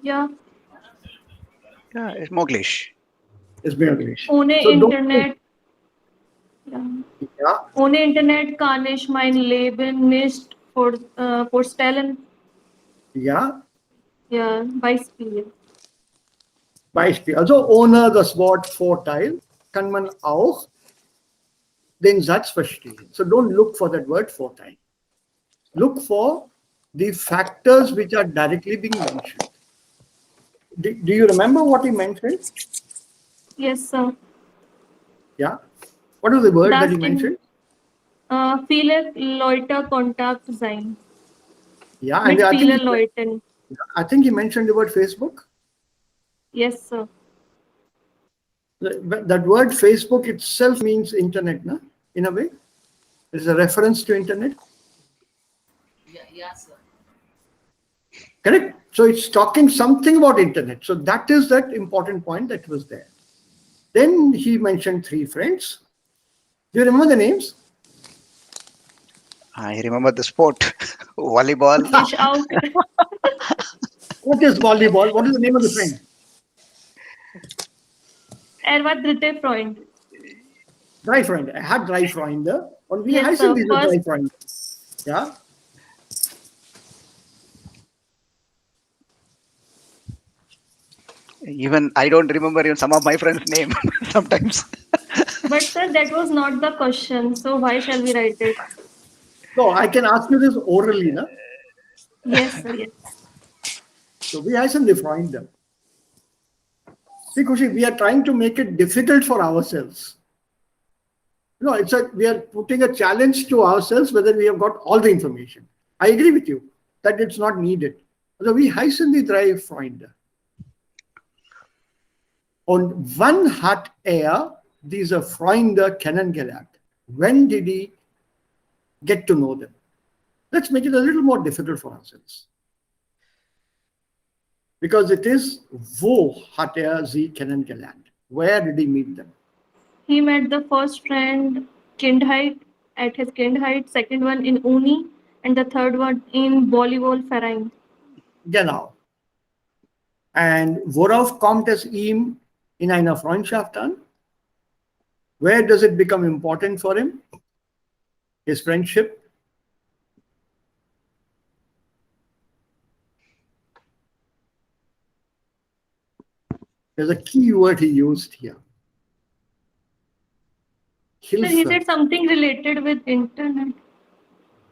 Speaker 6: Yeah.
Speaker 5: yeah, it's Moglish.
Speaker 1: It's English.
Speaker 6: Ohne
Speaker 1: So don't-
Speaker 6: Internet.
Speaker 1: Yeah.
Speaker 6: Ohne Internet kann ich mein Leben nicht vorstellen.
Speaker 1: Yeah.
Speaker 6: Ja, Beispiel.
Speaker 1: Beispiel. Also ohne das Wort Vorteil kann man auch den Satz verstehen. So don't look for that word Vorteil. Look for the factors which are directly being mentioned. Do you remember what he mentioned?
Speaker 6: Yes, sir.
Speaker 1: Yeah. What was the word that he
Speaker 6: Das
Speaker 1: mentioned?
Speaker 6: viele Leute Kontakt sein.
Speaker 1: Yeah,
Speaker 6: Mit
Speaker 1: and
Speaker 6: vielen Leuten.
Speaker 1: I think he mentioned the word Facebook.
Speaker 6: Yes, sir.
Speaker 1: That word Facebook itself means internet, no? In a way. It's a reference to internet.
Speaker 4: Yeah, sir.
Speaker 1: Correct? So it's talking something about internet. So that is that important point that was there. Then he mentioned 3 friends. Do you remember the names?
Speaker 5: I remember the sport, volleyball.
Speaker 6: Fish out.
Speaker 1: What is volleyball? What is the name of the friend?
Speaker 6: War dritte Freund.
Speaker 1: Drei Freunde. Er hat 3 Freunde. Und wie
Speaker 6: Yes,
Speaker 1: heißen
Speaker 6: sir.
Speaker 1: diese 3 Freunde? Ja?
Speaker 5: Even I don't remember even some of my friends' name sometimes.
Speaker 6: But sir, that was not the question. So why shall we write it?
Speaker 1: No, I can ask you this orally, no?
Speaker 6: Yes, sir. Yes.
Speaker 1: So wie heißen die Freunde? See, Kushi, we are trying to make it difficult for ourselves. No, we are putting a challenge to ourselves whether we have got all the information. I agree with you that it's not needed. Also, wie heißen die 3 Freunde? Und wann hat diese Freunde kennengelernt? When did he get to know them? Let's make it a little more difficult for ourselves. Because it is, wo hat sie kennengelernt? Where did he meet them?
Speaker 6: He met the first friend Kindheit, at his Kindheit, second one in Uni, and the third one in Volleyballverein.
Speaker 1: Genau. And worauf kommt es ihm in einer Freundschaft an? Where does it become important for him? His friendship? There's a key word he used here.
Speaker 6: Sir, he said something related with internet.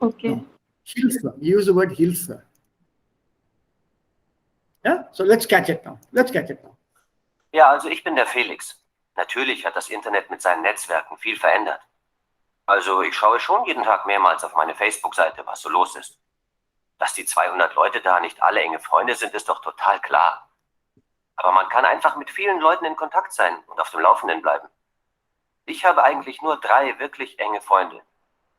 Speaker 6: Okay.
Speaker 1: No. Hilfe. He used the word Hilfe. Yeah? So let's catch it now. Let's catch it now.
Speaker 10: Ja, also ich bin der Felix. Natürlich hat das Internet mit seinen Netzwerken viel verändert. Also ich schaue schon jeden Tag mehrmals auf meine Facebook-Seite, was so los ist. Dass die 200 Leute da nicht alle enge Freunde sind, ist doch total klar. Aber man kann einfach mit vielen Leuten in Kontakt sein und auf dem Laufenden bleiben. Ich habe eigentlich nur 3 wirklich enge Freunde.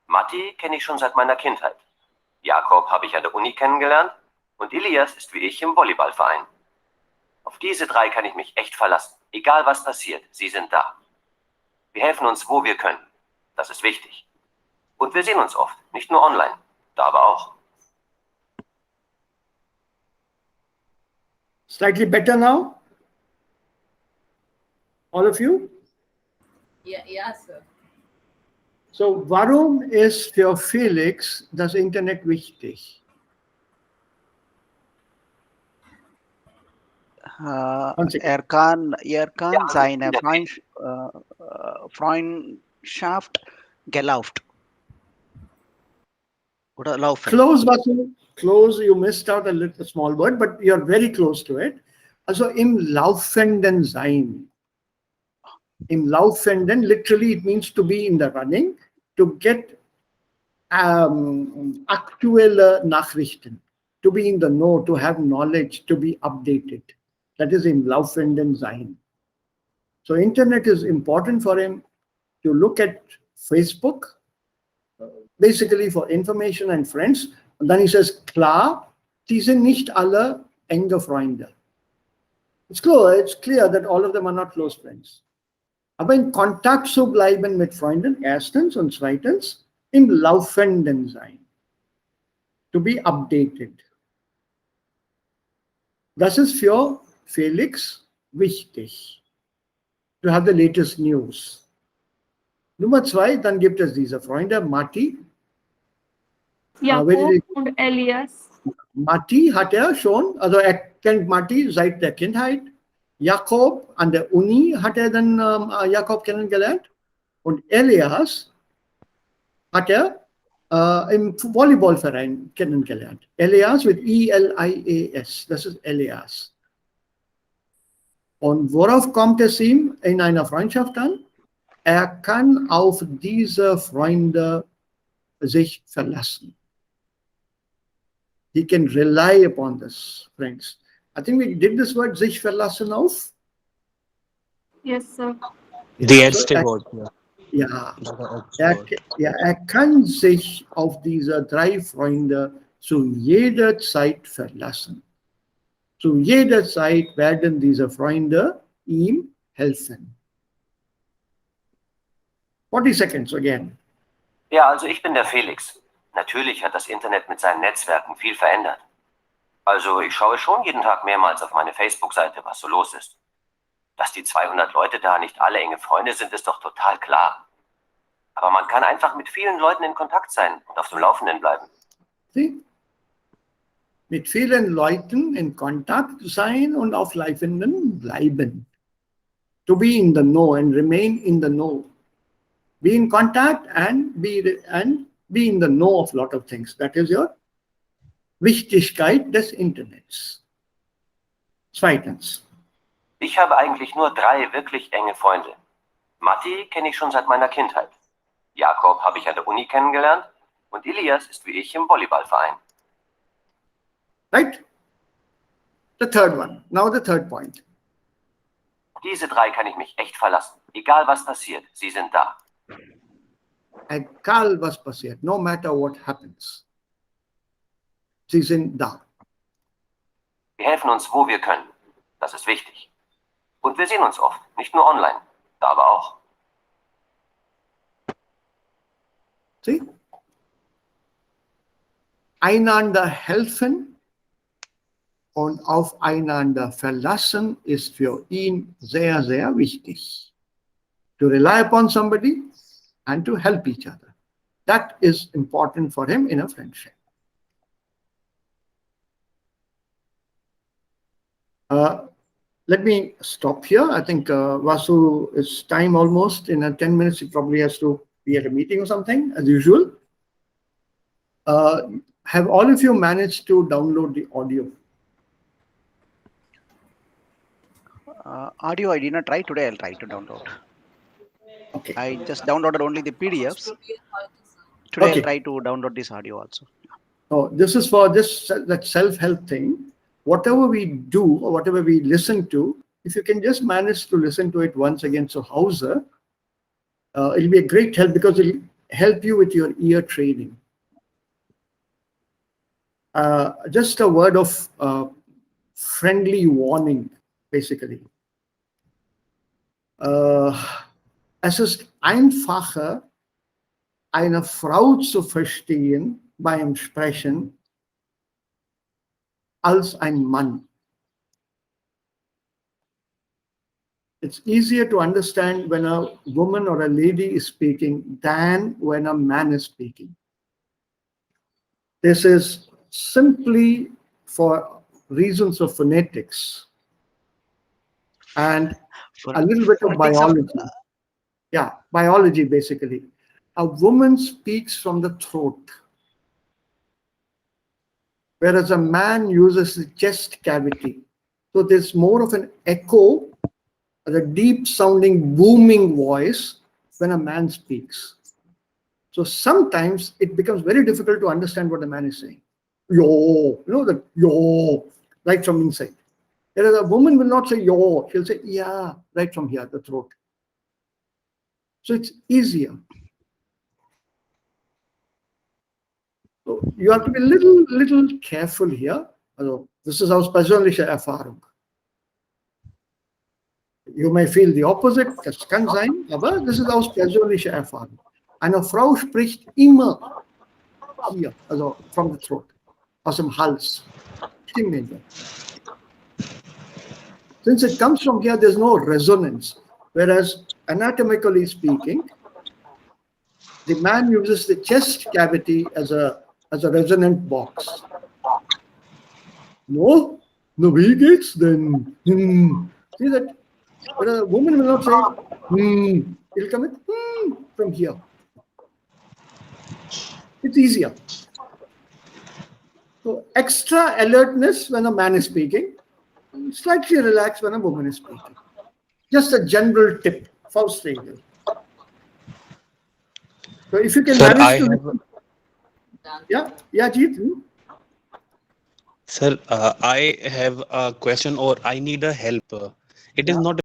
Speaker 10: Matti kenne ich schon seit meiner Kindheit. Jakob habe ich an der Uni kennengelernt und Elias ist wie ich im Volleyballverein. Auf diese 3 kann ich mich echt verlassen. Egal was passiert, sie sind da. Wir helfen uns, wo wir können. Das ist wichtig. Und wir sehen uns oft, nicht nur online, da aber auch.
Speaker 1: Slightly better now? All of you?
Speaker 4: Yeah, sir.
Speaker 1: So, warum ist für Felix das Internet wichtig?
Speaker 5: Er kann seine Freundschaft gelauft. Oder laufen.
Speaker 1: Close, you missed out a small word, but you're very close to it. Also im Laufenden sein. Im Laufenden, literally it means to be in the running, to get aktuelle Nachrichten, to be in the know, to have knowledge, to be updated. That is im Laufenden sein. So internet is important for him to look at Facebook, basically for information and friends. Und dann he says, klar, die sind nicht alle enge Freunde. It's clear that all of them are not close friends. Aber in Kontakt zu bleiben mit Freunden, erstens, und zweitens, im Laufenden sein. To be updated. Das ist für Felix wichtig. To have the latest news. Nummer 2, dann gibt es diese Freunde, Matti.
Speaker 6: Jakob und Elias.
Speaker 1: Matti hat schon, also er kennt Matti seit der Kindheit. Jakob an der Uni hat er dann Jakob kennengelernt und Elias hat er im Volleyballverein kennengelernt. Elias mit I-L-I-A-S, das ist Elias. Und worauf kommt es ihm in einer Freundschaft an? Er kann auf diese Freunde sich verlassen. He can rely upon this, friends. I think we did this word, sich verlassen auf.
Speaker 6: Yes, sir.
Speaker 3: The erste Wort.
Speaker 1: Ja, er kann sich auf diese 3 Freunde zu jeder Zeit verlassen. Zu jeder Zeit werden diese Freunde ihm helfen. 40 seconds again.
Speaker 10: Ja, also ich bin der Felix. Natürlich hat das Internet mit seinen Netzwerken viel verändert. Also ich schaue schon jeden Tag mehrmals auf meine Facebook-Seite, was so los ist. Dass die 200 Leute da nicht alle enge Freunde sind, ist doch total klar. Aber man kann einfach mit vielen Leuten in Kontakt sein und auf dem Laufenden bleiben.
Speaker 1: See? Mit vielen Leuten in Kontakt sein und auf Laufenden bleiben. To be in the know and remain in the know. Be in contact and be in the know of a lot of things. That is your Wichtigkeit des Internets. Zweitens.
Speaker 10: Ich habe eigentlich nur 3 wirklich enge Freunde. Matti kenne ich schon seit meiner Kindheit. Jakob habe ich an der Uni kennengelernt und Elias ist wie ich im Volleyballverein.
Speaker 1: Right? The third one. Now the third point.
Speaker 10: Diese 3 kann ich mich echt verlassen. Egal was passiert, sie sind da.
Speaker 1: Egal was passiert, no matter what happens. Sie sind da.
Speaker 10: Wir helfen uns, wo wir können. Das ist wichtig. Und wir sehen uns oft, nicht nur online, da aber auch.
Speaker 1: See? Einander helfen und aufeinander verlassen ist für ihn sehr, sehr wichtig. To rely upon somebody and to help each other. That is important for him in a friendship. Let me stop here. I think Vasu, it's time almost. In 10 minutes, he probably has to be at a meeting or something, as usual. Have all of you managed to download the audio?
Speaker 5: Audio, I did not try today. I'll try to download.
Speaker 1: Okay.
Speaker 5: I just downloaded only the PDFs. Today
Speaker 1: Okay.
Speaker 5: I'll try to download this audio also.
Speaker 1: Oh, this is for that self-help thing. Whatever we do or whatever we listen to, if you can just manage to listen to it once again, so Hauser, it'll be a great help because it'll help you with your ear training. Just a word of friendly warning, basically. Es ist einfacher, eine Frau zu verstehen beim Sprechen als ein Mann. It's easier to understand when a woman or a lady is speaking than when a man is speaking. This is simply for reasons of phonetics and a little bit of biology. Yeah, biology basically. A woman speaks from the throat, whereas a man uses the chest cavity. So there's more of an echo, a deep sounding booming voice when a man speaks. So sometimes it becomes very difficult to understand what the man is saying. Yo, you know, the yo, right from inside. Whereas a woman will not say yo, she'll say yeah, right from here, the throat. So it's easier. So you have to be a little careful here. Also, this is aus persönlicher Erfahrung. You may feel the opposite, das kann sein, aber das ist aus persönlicher Erfahrung. Eine Frau spricht immer hier, also from the throat, aus dem Hals. Since it comes from here, there's no resonance. Whereas anatomically speaking, the man uses the chest cavity as a resonant box. No, wie geht's denn? See that? But a woman will not say, it'll come in from here. It's easier. So extra alertness when a man is speaking, and slightly relaxed when a woman is speaking. Just a general tip, Faust Regel. So if you can
Speaker 3: Sir,
Speaker 1: manage to... Yeah, Jeet.
Speaker 3: Sir, I have a question or I need a help. It is
Speaker 1: Yeah.
Speaker 3: not